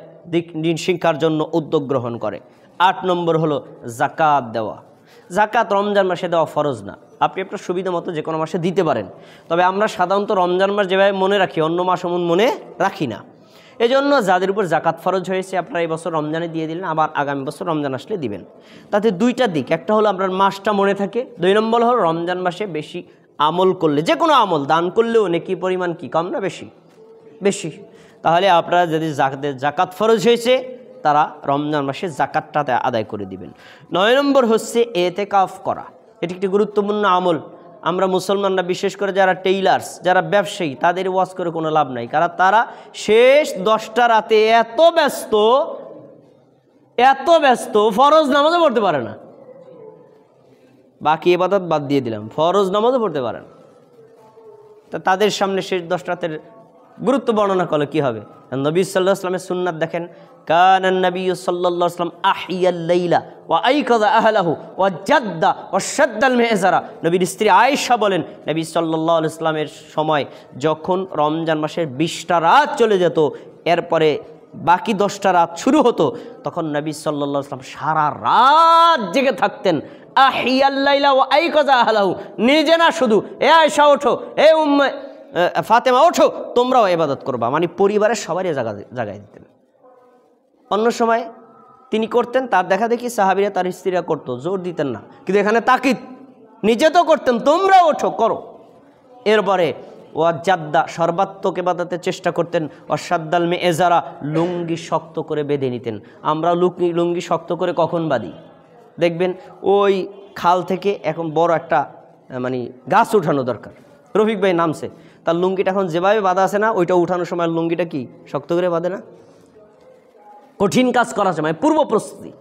দিন শিক্ষার জন্য উদ্যোগ গ্রহণ করে। 8 নম্বর হলো জাকাত দেওয়া। জাকাত রমজান মাসে দেওয়া ফরজ না, আপনি আপনার সুবিধা মতো যে কোনো মাসে দিতে পারেন। তবে আমরা সাধারণত রমজান মাস যেভাবে মনে রাখি অন্য মাস এমন মনে রাখি না। এজন্য যাদের উপর জাকাত ফরজ হয়েছে আপনারা এই বছর রমজানে দিয়ে দিলেন, আবার আগামী বছর রমজান আসলে দিবেন। তাতে দুইটা দিক, একটা হলো আপনার মাসটা মনে থাকে, 2 নম্বর হলো রমজান মাসে বেশি আমল করলে, যে কোনো আমল দান করলেও নেকি পরিমাণ কি কম না বেশি? বেশি। তাহলে আপনারা যদি জাকাত ফরজ হয়েছে তারা রমজান মাসে জাকাতটাতে আদায় করে দিবেন। 9 নম্বর হচ্ছে এতেকাফ করা। এটি একটি গুরুত্বপূর্ণ আমল। আমরা মুসলমানরা বিশেষ করে যারা টেইলার্স, যারা ব্যবসায়ী, তাদের ওয়াজ করে কোনো লাভ নাই, কারণ তারা শেষ 10টা রাতে এত ব্যস্ত ফরজ নামাজও পড়তে পারে না। বাকি ইবাদত বাদ দিয়ে দিলাম, ফরজ নামাজও পড়তে পারে না। তা তাদের সামনে শেষ 10 রাতের গুরুত্ব বর্ণনা করলে কি হবে? নবী সাল্লাল্লাহু আলাইহি ওয়াসাল্লামের সুন্নাত দেখেন, কানান নবী সাল্লাল্লাহু আলাইহি ওয়াসাল্লাম আহিয়াল লাইলা ওয়া আইকাযা আহলাহু ওয়া জাদ্দা ওয়া শাদ্দাল মিহজারা। নবীর স্ত্রী আয়েশা বলেন, নবী সাল্লাল্লাহু আলাইহি ওয়াসাল্লামের সময় যখন রমজান মাসের 20টা রাত চলে যেত, এরপরে বাকি 10টা রাত শুরু হতো, তখন নবী সাল্লাল্লাহু আলাইহি ওয়াসাল্লাম সারা রাত জেগে থাকতেন। আহিয়াল লাইলা ওয়া আইকাযা আহলাহু, নিজে না শুধু, এ আয়েশা ওঠো, এ উম্মে ফাতেমা ওঠো, তোমরাও ইবাদত করবা, মানে পরিবারের সবারই জাগায় দিতেন। অন্য সময় তিনি করতেন, তার দেখা দেখি সাহাবীরা তার স্ত্রীরা করতো, জোর দিতেন না, কিন্তু এখানে তাকিদ, নিজে তো করতেন, তোমরা ওঠো করো। এরপরে ওয়াজাদ্দা, সর্বাত্মক ইবাদতের চেষ্টা করতেন। ওয়াসাদ্দাল মিহজারা, লুঙ্গি শক্ত করে বেঁধে নিতেন। আমরা লুঙ্গি শক্ত করে কখন বাঁধি? দেখবেন ওই খাল থেকে এখন বড় একটা মানে গাছ উঠানো দরকার, রফিক ভাই নামছে, তার লুঙ্গিটা এখন যেভাবে বাঁধা আছে না, ওইটা উঠানোর সময় লুঙ্গিটা কি শক্ত করে বাঁধে না? কঠিন কাজ করার সময় পূর্ব প্রস্তুতি।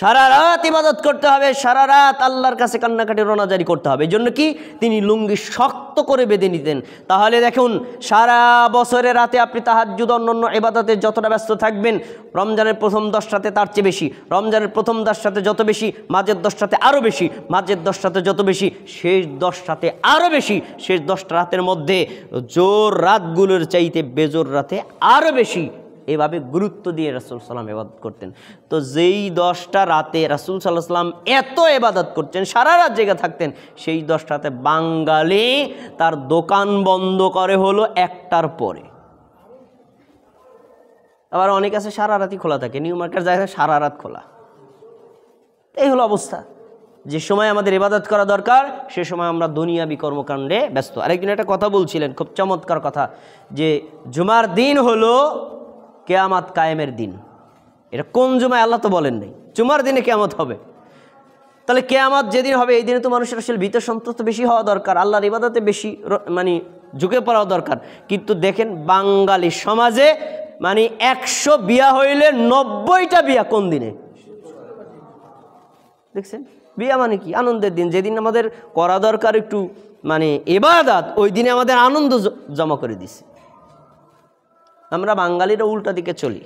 সারা রাত ইবাদত করতে হবে, সারা রাত আল্লাহর কাছে কান্নাকাটি রোনাজারি করতে হবে। এই জন্য কি তিনি লুঙ্গি শক্ত করে বেঁধে নিতেন। তাহলে দেখুন, সারা বছরের রাতে আপনি তাহাজ্জুদ অন্যান্য ইবাদতে যতটা ব্যস্ত থাকবেন, রমজানের প্রথম 10টাতে তার চেয়ে বেশি, রমজানের প্রথম 10টাতে যত বেশি, মাঝের 10টাতে আরও বেশি, মাঝের 10টাতে যত বেশি, শেষ 10টাতে আরও বেশি, শেষ 10টা রাতের মধ্যে জোর রাতগুলোর চাইতে বেজোর রাতে আরও বেশি, এভাবে গুরুত্ব দিয়ে রাসূল সাল্লাম ইবাদত করতেন। তো যেই 10টা রাতে রাসূল সাল্লাল্লাহু আলাইহি ওয়াসাল্লাম এত ইবাদত করতেন, সারা রাত জেগে থাকতেন, সেই 10টাতে বাঙালি তার দোকান বন্ধ করে হলো 1টার পরে। আবার অনেক আছে সারা রাতই খোলা থাকে, নিউ মার্কেট যায় সারা রাত খোলা। এই হলো অবস্থা। যে সময় আমাদের ইবাদত করা দরকার সে সময় আমরা দুনিয়াবি কর্মকাণ্ডে ব্যস্ত। আরেকদিন একটা কথা বলছিলেন, খুব চমৎকার কথা, যে জুমার দিন হলো কিয়ামত কায়েমের দিন। এটা কোন জুমায় আল্লাহ তো বলেন নাই, জুমার দিনে কিয়ামত হবে। তাহলে কিয়ামত যেদিন হবে এই দিনে তো মানুষের আসলে ভীত সন্ত্রস্ত বেশি হওয়া দরকার, আল্লাহর ইবাদতে বেশি মানে ঝুঁকে পড়াও দরকার। কিন্তু দেখেন বাঙালি সমাজে মানে 100 বিয়া হইলে 90টা বিয়া কোন দিনে? দেখছেন, বিয়া মানে কি আনন্দের দিন, যেদিন আমাদের করা দরকার একটু মানে ইবাদত, ওই দিনে আমাদের আনন্দ জমা করে দিছে। আমরা বাঙালিরা উল্টা দিকে চলি।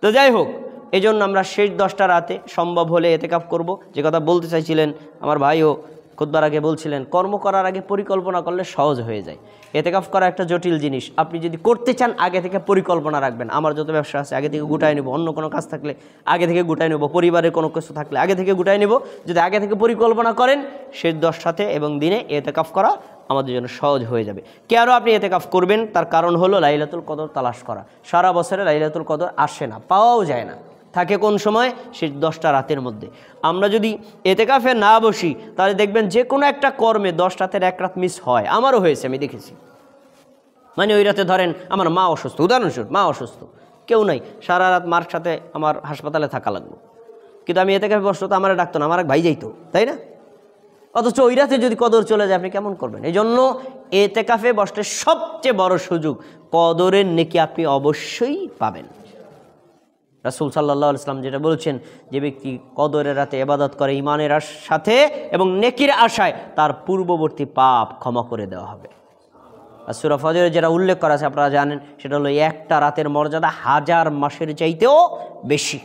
তো যাই হোক, এই জন্য আমরা শেষ 10টা রাতে সম্ভব হলে এতেকাফ করব। যে কথা বলতে চাইছিলেন আমার ভাইও খুতবার আগে বলছিলেন, কর্ম করার আগে পরিকল্পনা করলে সহজ হয়ে যায়। এতেকাফ করা একটা জটিল জিনিস। আপনি যদি করতে চান আগে থেকে পরিকল্পনা রাখবেন। আমার যত ব্যবসা আছে আগে থেকে গুটাই নেব, অন্য কোনো কাজ থাকলে আগে থেকে গুটাই নেব, পরিবারের কোনো কিছু থাকলে আগে থেকে গুটাই নেব। যদি আগে থেকে পরিকল্পনা করেন শেষ 10টাতে এবং দিনে এতেকাফ করা আমাদের জন্য সহজ হয়ে যাবে। কেন আপনি এতেকাফ করবেন? তার কারণ হলো লাইলাতুল কদর তালাশ করা। সারা বছরে লাইলাতুল কদর আসে না, পাওয়াও যায় না, থাকে কোন সময়? শেষ 10টা রাতের মধ্যে। আমরা যদি এতেকাফে না বসি তাহলে দেখবেন যে কোনো একটা কর্মে 10 রাতের 1 রাত মিস হয়। আমারও হয়েছে, আমি দেখেছি। মানে ওই রাতে ধরেন আমার মা অসুস্থ, উদাহরণস্বরূপ মা অসুস্থ, কেউ নাই, সারা রাত মার সাথে আমার হাসপাতালে থাকা লাগলো, কিন্তু আমি এতেকাফে বসতো তো আমার ডাকতো না, আমার এক ভাই যাইতো, তাই না? অথচ ওই রাতে যদি কদর চলে যায় আপনি কেমন করবেন? এই জন্য এতেকাফে বসতে সবচেয়ে বড় সুযোগ, কদরের নেকি আপনি অবশ্যই পাবেন। রাসূল সাল্লাল্লাহু আলাইহি ওয়াসাল্লাম যেটা বলছেন, যে ব্যক্তি কদরের রাতে ইবাদত করে ঈমানের সাথে এবং নেকির আশায়, তার পূর্ববর্তী পাপ ক্ষমা করে দেওয়া হবে। আর সূরা ফজরে যেটা উল্লেখ করা আছে আপনারা জানেন, সেটা হলো একটা রাতের মর্যাদা 1000 মাসের চাইতেও বেশি।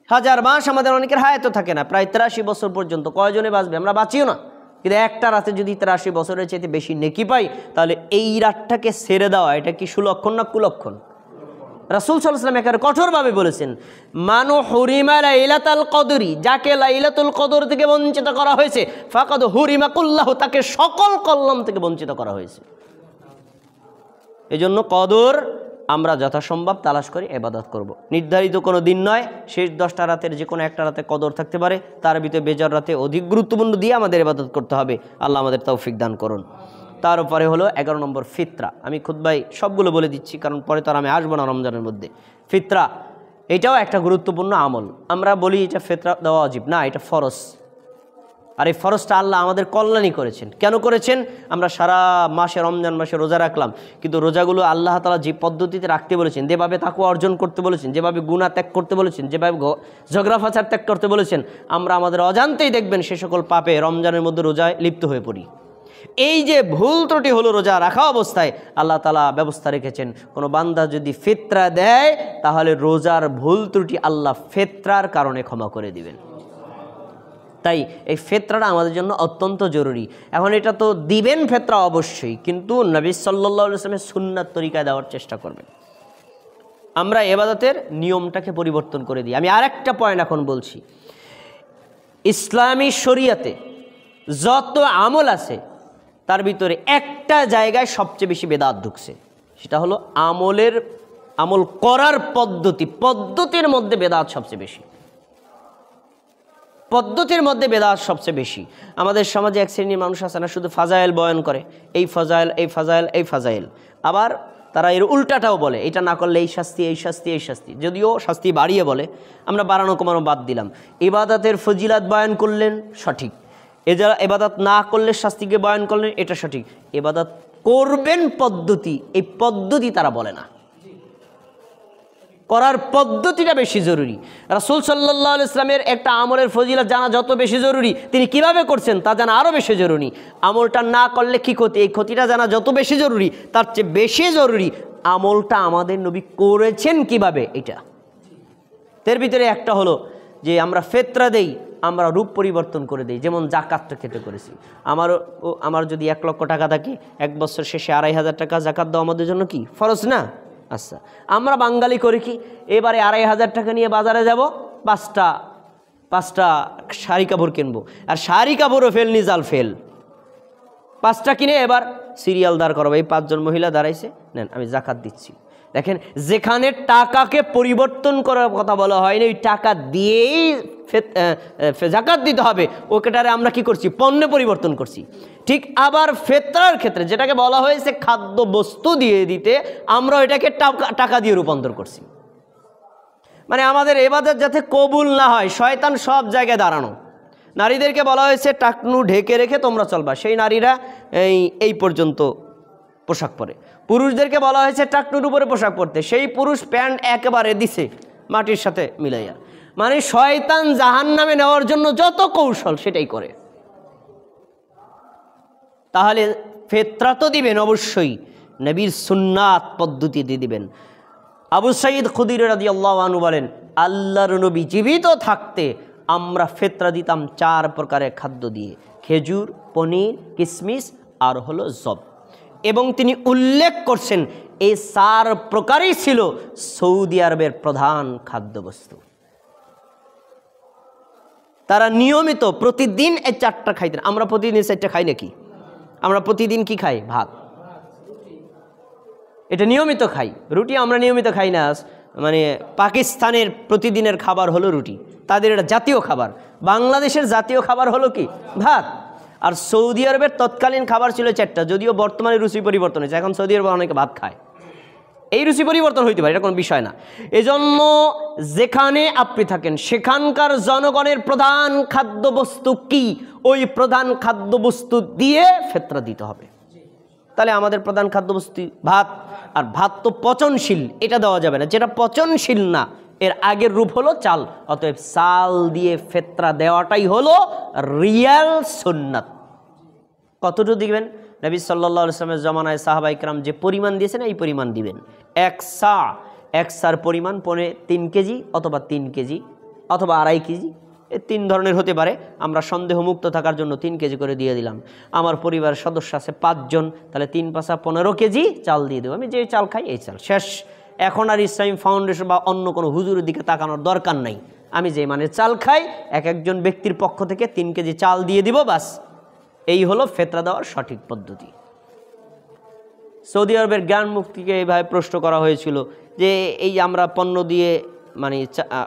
1000 মাস আমাদের অনেকের হায়াতও থাকে না, প্রায় 83 বছর পর্যন্ত। কয়জনে বাঁচবে? আমরা বাঁচিও না। কিন্তু একটা রাতে যদি 83 বছরের চাইতে বেশি নেকি পাই, তাহলে এই রাতটাকে ছেড়ে দেওয়া এটা কি সুলক্ষণ না কুলক্ষণ? রাসূল সাল্লাল্লাহু আলাইহি ওয়াসাল্লাম একেবারে কঠোরভাবে বলেছেন, মানু হুরিমা লাইলাতুল কদরি, যাকে লাইলাতুল কদর থেকে বঞ্চিত করা হয়েছে, ফাকাদ হুরিমা কুল্লাহু, তাকে সকল কল্যাণ থেকে বঞ্চিত করা হয়েছে। এজন্য কদর আমরা যথাসম্ভব তালাশ করে ইবাদত করব। নির্ধারিত কোনো দিন নয়, শেষ 10টা রাতের যে কোনো একটা রাতে কদর থাকতে পারে, তার ভিতরে বেজর রাতে অধিক গুরুত্বপূর্ণ দিয়ে আমাদের ইবাদত করতে হবে। আল্লাহ আমাদের তৌফিক দান করুন। তার উপরে হলো 11 নম্বর ফিতরা। আমি খুতবাই সবগুলো বলে দিচ্ছি, কারণ পরে তো আর আমি আসবো না রমজানের মধ্যে। ফিতরা এটাও একটা গুরুত্বপূর্ণ আমল। আমরা বলি এটা ফিতরা দেওয়া ওয়াজিব না, এটা ফরজ। আর এই ফরজটা আল্লাহ আমাদের কল্যাণই করেছেন। কেন করেছেন? আমরা সারা মাসে, রমজান মাসে রোজা রাখলাম, কিন্তু রোজাগুলো আল্লাহ তাআলা যে পদ্ধতিতে রাখতে বলেছেন, যেভাবে তাকওয়া অর্জন করতে বলেছেন, যেভাবে গুনাহ ত্যাগ করতে বলেছেন, যেভাবে ঝগড়া ফাসাদ ত্যাগ করতে বলেছেন, আমরা আমাদের অজান্তেই দেখবেন সে সকল পাপে রমজানের মধ্যে রোজায় লিপ্ত হয়ে পড়ি। এই যে ভুল ত্রুটি হলো রোজা রাখা অবস্থায়, আল্লাহ তাআলা ব্যবস্থা রেখেছেন, কোনো বান্দা যদি ফিতরা দেয় তাহলে রোজার ভুল ত্রুটি আল্লাহ ফিতরার কারণে ক্ষমা করে দিবেন। তাই এই ফিতরাটা আমাদের জন্য অত্যন্ত জরুরি। এখন এটা তো দিবেন ফিতরা অবশ্যই, কিন্তু নবী সাল্লাল্লাহু আলাইহি ওয়াসাল্লামের সুন্নাত তরিকায় দেওয়ার চেষ্টা করবেন। আমরা ইবাদতের নিয়মটাকে পরিবর্তন করে দিই। আমি আরেকটা পয়েন্ট এখন বলছি, ইসলামী শরীয়তে যত আমল আছে তার ভিতরে একটা জায়গায় সবচেয়ে বেশি বেদাত ঢুকছে, সেটা হলো আমল করার পদ্ধতির মধ্যে বেদাত সবচেয়ে বেশি। পদ্ধতির মধ্যে বেদাত সবচেয়ে বেশি। আমাদের সমাজে এক শ্রেণীর মানুষ আছে না, শুধু ফাজাইল বয়ান করে, এই ফাজাইল, এই ফাজাইল, এই ফাজাইল। আবার তারা এর উল্টাটাও বলে, এটা না করলে এই শাস্তি, এই শাস্তি, এই শাস্তি। যদিও শাস্তি বাড়িয়ে বলে, আমরা বাড়ানো কমানো বাদ দিলাম। ইবাদতের ফজিলাত বয়ান করলেন সঠিক, ইবাদত না করলে শাস্তিকে বয়ান করলেন এটা সঠিক। ইবাদত করবেন পদ্ধতি, এই পদ্ধতি তারা বলে না, করার পদ্ধতিটা বেশি জরুরি। রাসূল সাল্লাল্লাহু আলাইহি ওয়াসাল্লামের একটা আমলের ফজিলত জানা যত বেশি জরুরি, তিনি কিভাবে করছেন তা জানা আরও বেশি জরুরি। আমলটা না করলে কি ক্ষতি, এই ক্ষতিটা জানা যত বেশি জরুরি, তার চেয়ে বেশি জরুরি আমলটা আমাদের নবী করেছেন কিভাবে, এটা। এর ভিতরে একটা হলো যে আমরা ফিতরা দেই, আমরা রূপ পরিবর্তন করে দেই। যেমন জাকাতটা ক্ষেত্রে করেছি, আমার যদি 1 লক্ষ টাকা থাকে, 1 বছর শেষে 2,500 টাকা জাকাত দেওয়া আমাদের জন্য কি ফরজ না? আচ্ছা, আমরা বাঙালি করি কি, এবারে 2,500 টাকা নিয়ে বাজারে যাব, পাঁচটা শাড়ি কাপড় কিনবো, আর শাড়ি কাপড়ও ফেল, নিজাল ফেল। 5টা কিনে এবার সিরিয়াল দাঁড় করাবো, এই 5 জন মহিলা দাঁড়াইছে, নেন আমি জাকাত দিচ্ছি। দেখেন, যেখানে টাকাকে পরিবর্তন করার কথা বলা হয়নি, ওই টাকা দিয়েই জাকাত দিতে হবে, ওকেটারে আমরা কি করছি, পণ্যে পরিবর্তন করছি। ঠিক আবার ফিতরার ক্ষেত্রে যেটাকে বলা হয়েছে খাদ্য বস্তু দিয়ে দিতে, আমরা এটাকে টাকা দিয়ে রূপান্তর করছি। মানে আমাদের ইবাদত যাতে কবুল না হয়, শয়তান সব জায়গায় দাঁড়ানো। নারীদেরকে বলা হয়েছে টাকনু ঢেকে রেখে তোমরা চলবা, সেই নারীরা এই পর্যন্ত পোশাক পরে। পুরুষদেরকে বলা হয়েছে টাকনুর উপরে পোশাক পরতে, সেই পুরুষ প্যান্ট একেবারে দিছে মাটির সাথে মিলাইয়া। মানে শয়তান জাহান্নামে নেওয়ার জন্য যত কৌশল সেটাই করে। তাহলে ফিতরা তো দিবেন অবশ্যই, নবীর সুন্নাত পদ্ধতিতে দিবেন। আবু সাঈদ খুদরি রাদিয়াল্লাহু আনহু বলেন, আল্লাহর নবী জীবিত থাকতে আমরা ফিতরা দিতাম 4 প্রকারের খাদ্য দিয়ে, খেজুর, পনির, কিশমিশ আর হলো জব। এবং তিনি উল্লেখ করছেন এই 4 প্রকারই ছিল সৌদি আরবের প্রধান খাদ্যবস্তু। তারা নিয়মিত প্রতিদিন এই 4টা খাইতেন। আমরা প্রতিদিন 4টা খাই নাকি? আমরা প্রতিদিন কি খাই? ভাত। এটা নিয়মিত খাই। রুটি আমরা নিয়মিত খাই না। মানে পাকিস্তানের প্রতিদিনের খাবার হলো রুটি, তাদের এটা জাতীয় খাবার। বাংলাদেশের জাতীয় খাবার হলো কি? ভাত। আর সৌদি আরবের তৎকালীন খাবার ছিল 4টা, যদিও বর্তমানে রুচি পরিবর্তন হয়েছে, এখন সৌদি আরবে অনেকে ভাত খায়। এই রুচি পরিবর্তন হইতে পারে, এটা কোনো বিষয় না। এজন্য যেখানে আপনি থাকেন সেখানকার জনগণের প্রধান খাদ্যবস্তু কি, ওই প্রধান খাদ্যবস্তু দিয়ে ফিতরা দিতে হবে। তাহলে আমাদের প্রধান খাদ্যবস্তু ভাত, আর ভাত তো পচনশীল, এটা দেওয়া যাবে না। যেটা পচনশীল না, এর আগের রূপ হলো চাল। অতএব চাল দিয়ে ফিতরা দেওয়াটাই হলো রিয়াল সুন্নাত। কতটুকু দিবেন? নবী সাল্লাল্লাহু আলাইহি ওয়াসাল্লামের জামানায় সাহাবায়ে কেরাম যে পরিমাণ দিয়েছেন এই পরিমাণ দিবেন। এক সার পরিমাণ 3 কেজি অথবা 3 কেজি অথবা 2.5 কেজি এ 3 ধরনের হতে পারে। আমরা সন্দেহমুক্ত থাকার জন্য 3 কেজি করে দিয়ে দিলাম। আমার পরিবারের সদস্য আছে 5 জন, তাহলে 3 পাঁচা 15 কেজি চাল দিয়ে দেবো। আমি যে চাল খাই এই চাল, শেষ। এখন আর ইসলামী ফাউন্ডেশন বা অন্য কোনো হুজুরের দিকে তাকানোর দরকার নাই। আমি যে মানে চাল খাই, এক একজন ব্যক্তির পক্ষ থেকে 3 কেজি চাল দিয়ে দিব, বাস। এই হলো ফেতরা দেওয়ার সঠিক পদ্ধতি। সৌদি আরবের জ্ঞান মুফতিকে এইভাবে প্রশ্ন করা হয়েছিল যে এই আমরা পণ্য দিয়ে মানে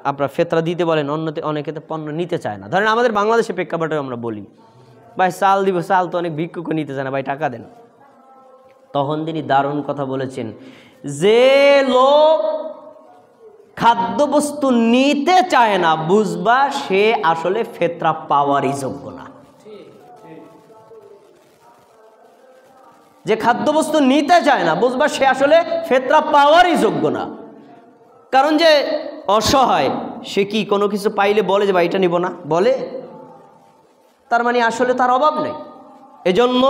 আপনারা ফেতরা দিতে বলেন, অনেকে তো পণ্য নিতে চায় না। ধরেন আমাদের বাংলাদেশের প্রেক্ষাপটে আমরা বলি, ভাই চাল দিব, চাল তো অনেক ভিক্ষুক নিতে চায় না, ভাই টাকা দেন। তখন তিনি দারুণ কথা বলেছেন, যে লোক খাদ্যবস্তু নিতে চায় না, বুঝবা সে আসলে ফেতরা পাওয়ারই যোগ্য না। যে খাদ্যবস্তু নিতে চায় না, বুঝবা সে আসলে ফেতরা পাওয়ারই যোগ্য না। কারণ যে অসহায়, সে কি কোনো কিছু পাইলে বলে যে ভাই এটা নিব না, বলে? তার মানে আসলে তার অভাব নেই। এজন্য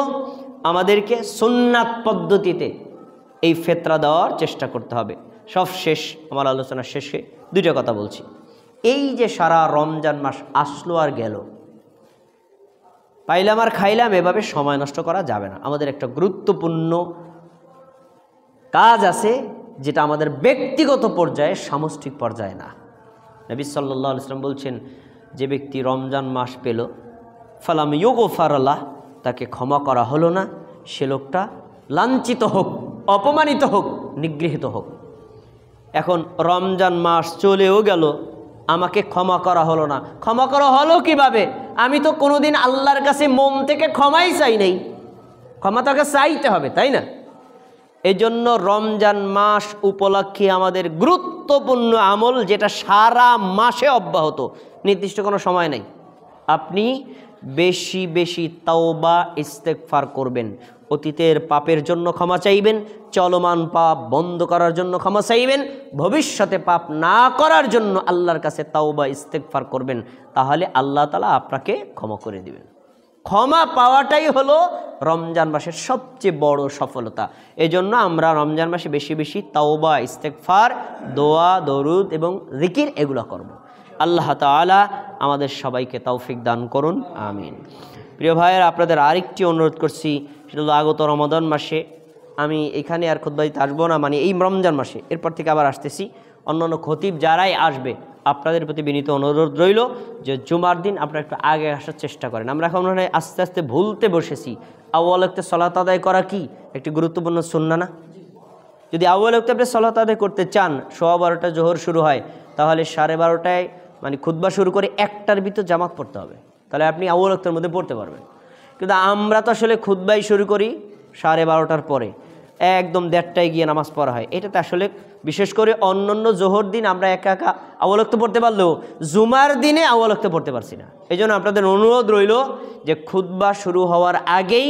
আমাদেরকে সুন্নাত পদ্ধতিতে এই ফেতরা দেওয়ার চেষ্টা করতে হবে। সব শেষ, আমার আলোচনার শেষে 2টা কথা বলছি। এই যে সারা রমজান মাস আসলো আর গেল, পাইলাম আর খাইলাম, এভাবে সময় নষ্ট করা যাবে না। আমাদের একটা গুরুত্বপূর্ণ কাজ আছে, যেটা আমাদের ব্যক্তিগত পর্যায়ে, সামষ্টিক পর্যায়ে না। নবী সাল্লাল্লাহু আলাইহি ওয়াসাল্লাম বলছেন, যে ব্যক্তি রমজান মাস পেল, ফালাম ইউগফার লাহ, তাকে ক্ষমা করা হলো না, সে লোকটা লাঞ্ছিত হোক, অপমানিত হোক, নিগৃহীত হোক। এখন রমজান মাস চলেও গেল, আমাকে ক্ষমা করা হলো না। ক্ষমা করা হলো কিভাবে? আমি তো কোনোদিন আল্লাহর কাছে মন থেকে ক্ষমাই চাই নাই। ক্ষমা তাকে চাইতে হবে, তাই না? এই জন্য রমজান মাস উপলক্ষে আমাদের গুরুত্বপূর্ণ আমল, যেটা সারা মাসে অব্যাহত, নির্দিষ্ট কোনো সময় নেই। আপনি বেশি বেশি তাওবা ইস্তেগফার করবেন, অতীতের পাপের জন্য ক্ষমা চাইবেন, চলমান পাপ বন্ধ করার জন্য ক্ষমা চাইবেন, ভবিষ্যতে পাপ না করার জন্য আল্লাহর কাছে তাওবা ইস্তেগফার করবেন। তাহলে আল্লাহ তাআলা আপনাকে ক্ষমা করে দিবেন। ক্ষমা পাওয়াটাই হলো রমজান মাসের সবচেয়ে বড় সফলতা। এজন্য আমরা রমজান মাসে বেশি বেশি তাওবা ইস্তেগফার, দোয়া, দরুদ এবং জিকির এগুলো করব। আল্লাহ তাআলা আমাদের সবাইকে তৌফিক দান করুন, আমিন। প্রিয় ভাইয়েরা, আপনাদের আরেকটি অনুরোধ করছি, সেটা হলো আগত রমাদান মাসে আমি এখানে আর খুতবা দিতে আসবো না, মানে এই রমজান মাসে, এরপর থেকে আবার আসতেছি। অন্যান্য খতিব যারাই আসবে, আপনাদের প্রতি বিনীত অনুরোধ রইল যে জুমার দিন আপনারা একটু আগে আসার চেষ্টা করেন। আমরা এখন মনে হয় আস্তে আস্তে ভুলতে বসেছি। আউয়াল ওয়াক্তে সালাত আদায় করা কি একটি গুরুত্বপূর্ণ সুন্নাহ না? যদি আউয়াল ওয়াক্তে আপনি সালাত আদায় করতে চান, 12:15 জোহর শুরু হয়, তাহলে 12:30 মানে খুতবা শুরু করে 1টার ভিতর জামাত পড়তে হবে, তাহলে আপনি আউয়াল ওয়াক্তের মধ্যে পড়তে পারবেন। কিন্তু আমরা তো আসলে খুতবাই শুরু করি 12:30টার পরে, একদম 1:30টায় গিয়ে নামাজ পড়া হয়। এটাতে আসলে বিশেষ করে অন্যান্য জোহর দিন আমরা একা একা আউয়াল ওয়াক্তে পড়তে পারলেও জুমার দিনে আউয়াল ওয়াক্তে পড়তে পারছি না। এই জন্য আপনাদের অনুরোধ রইল যে খুতবা শুরু হওয়ার আগেই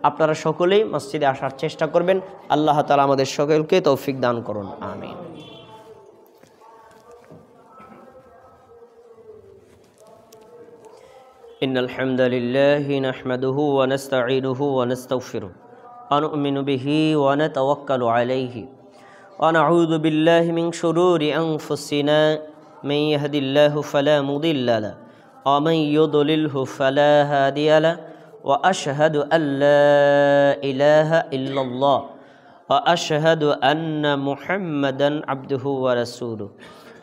আপনারা সকলেই মসজিদে আসার চেষ্টা করবেন। আল্লাহ তাআলা আমাদের সকলকে তৌফিক দান করুন, আমিন। ইন্নাল হামদালিল্লাহি নাহমাদুহু ওয়া নাস্তাঈনুহু ওয়া নাস্তাগফিরুহু ওয়া নু'মিনু বিহি ওয়া নাতাওয়াক্কালু আলাইহি ওয়া নাউযু বিল্লাহি মিন শুরুরি আনফুসিনা মান ইয়াহদিল্লাহু ফালা মুদিল্লা লাহু ওয়া মান ইউদ্লিলহু ফালা হাদিয়া লাহু ওয়া আশহাদু আল লা ইলাহা ইল্লাল্লাহ ওয়া আশহাদু আন্না মুহাম্মাদান আবদুহু ওয়া রাসূলুহু।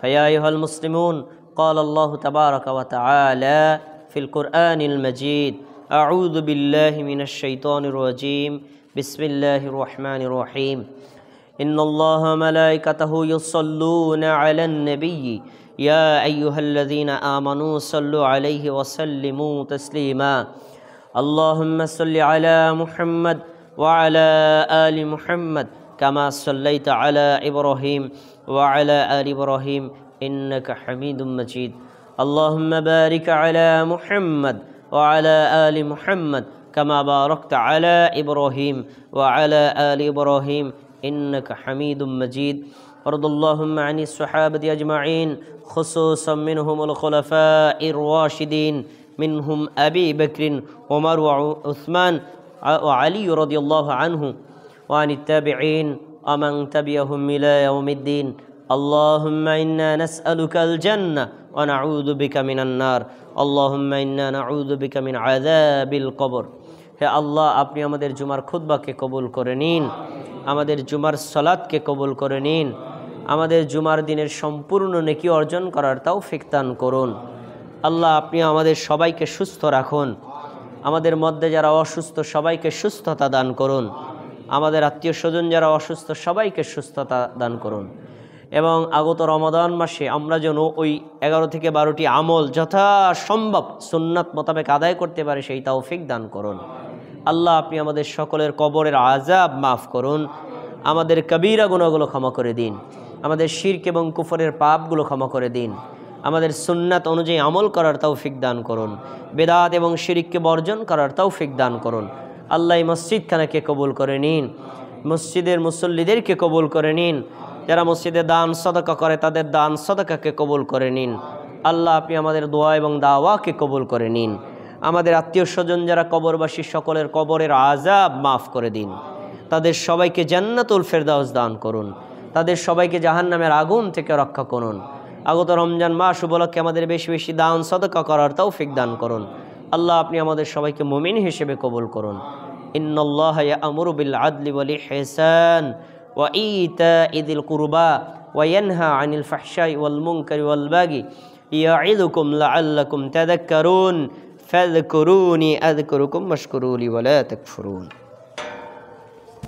ফায়া আইয়ুহাল মুসলিমুন, ক্বালা আল্লাহু তাবারাকা ওয়া তাআলা في القرآن المجيد: أعوذ بالله من الشيطان الرجيم، بسم الله الرحمن الرحيم. إن الله ملائكته يصلون على النبي يا أيها الذين آمنوا صلوا عليه وسلموا تسليما. اللهم صل على محمد وعلى آل محمد كما صليت على إبراهيم وعلى آل إبراهيم إنك حميد مجيد. اللهم بارك على محمد وعلى آل محمد كما باركت على إبراهيم وعلى آل إبراهيم إنك حميد مجيد. وارض اللهم عن الصحابة أجمعين، خصوصا منهم الخلفاء الراشدين، منهم أبي بكر عمر وعثمان وعلي رضي الله عنه، وعن التابعين ومن تبعهم إلى يوم الدين. اللهم إنا نسألك الجنة ونعوذ بك من النار اللهم إنا نعوذ بك من عذاب القبر হে আল্লাহ আপনি আমাদের জুমার খুতবাকে কবুল করে নিন আমাদের জুমার সালাতকে কবুল করে নিন আমাদের জুমার দিনের সম্পূর্ণ নেকি অর্জন করার তৌফিক দান করুন আল্লাহ আপনি আমাদের সবাইকে সুস্থ রাখুন আমাদের মধ্যে যারা অসুস্থ সবাইকে সুস্থতা দান করুন আমাদের আত্মীয় স্বজন যারা অসুস্থ সবাইকে সুস্থতা দান করুন এবং আগত রমাদান মাসে আমরা যেন ওই 11 থেকে 12টি আমল যথাসম্ভব সুন্নাত মোতাবেক আদায় করতে পারি সেই তৌফিক দান করুন আল্লাহ আপনি আমাদের সকলের কবরের আযাব মাফ করুন আমাদের কবিরা গুনাহগুলো ক্ষমা করে দিন আমাদের শিরক এবং কুফরের পাপগুলো ক্ষমা করে দিন আমাদের সুন্নাত অনুযায়ী আমল করার তৌফিক দান করুন বেদাত এবং শিরককে বর্জন করার তৌফিক দান করুন আল্লাহ এই মসজিদখানাকে কবুল করে নিন মসজিদের মুসল্লিদেরকে কবুল করে নিন যারা মসজিদে দান সদকা করে তাদের দান সদকাকে কবুল করে নিন আল্লাহ আপনি আমাদের দোয়া এবং দাওয়াকে কবুল করে নিন আমাদের আত্মীয় স্বজন যারা কবরবাসী সকলের কবরের আযাব মাফ করে দিন তাদের সবাইকে জান্নাতুল ফেরদাউস দান করুন তাদের সবাইকে জাহান্নামের আগুন থেকে রক্ষা করুন আগত রমজান মাস উপলক্ষে আমাদের বেশি বেশি দান সদকা করার তৌফিক দান করুন আল্লাহ আপনি আমাদের সবাইকে মুমিন হিসেবে কবুল করুন ইন্নাল্লাহা ইয়া'মুরু বিল আদলি ওয়াল ইহসান ওয়া ইতা'i যিল কুরবা ওয়া ইয়ানহা আনিল ফাহশাই ওয়াল মুনকারি ওয়াল বাগি ইয়া'iদুকুম লা'আল্লাকুম তাযাক্কারুন ফাযকুরুনি আযকুরুকুম ওয়াশকুরু লি ওয়া লা তাকফুরুন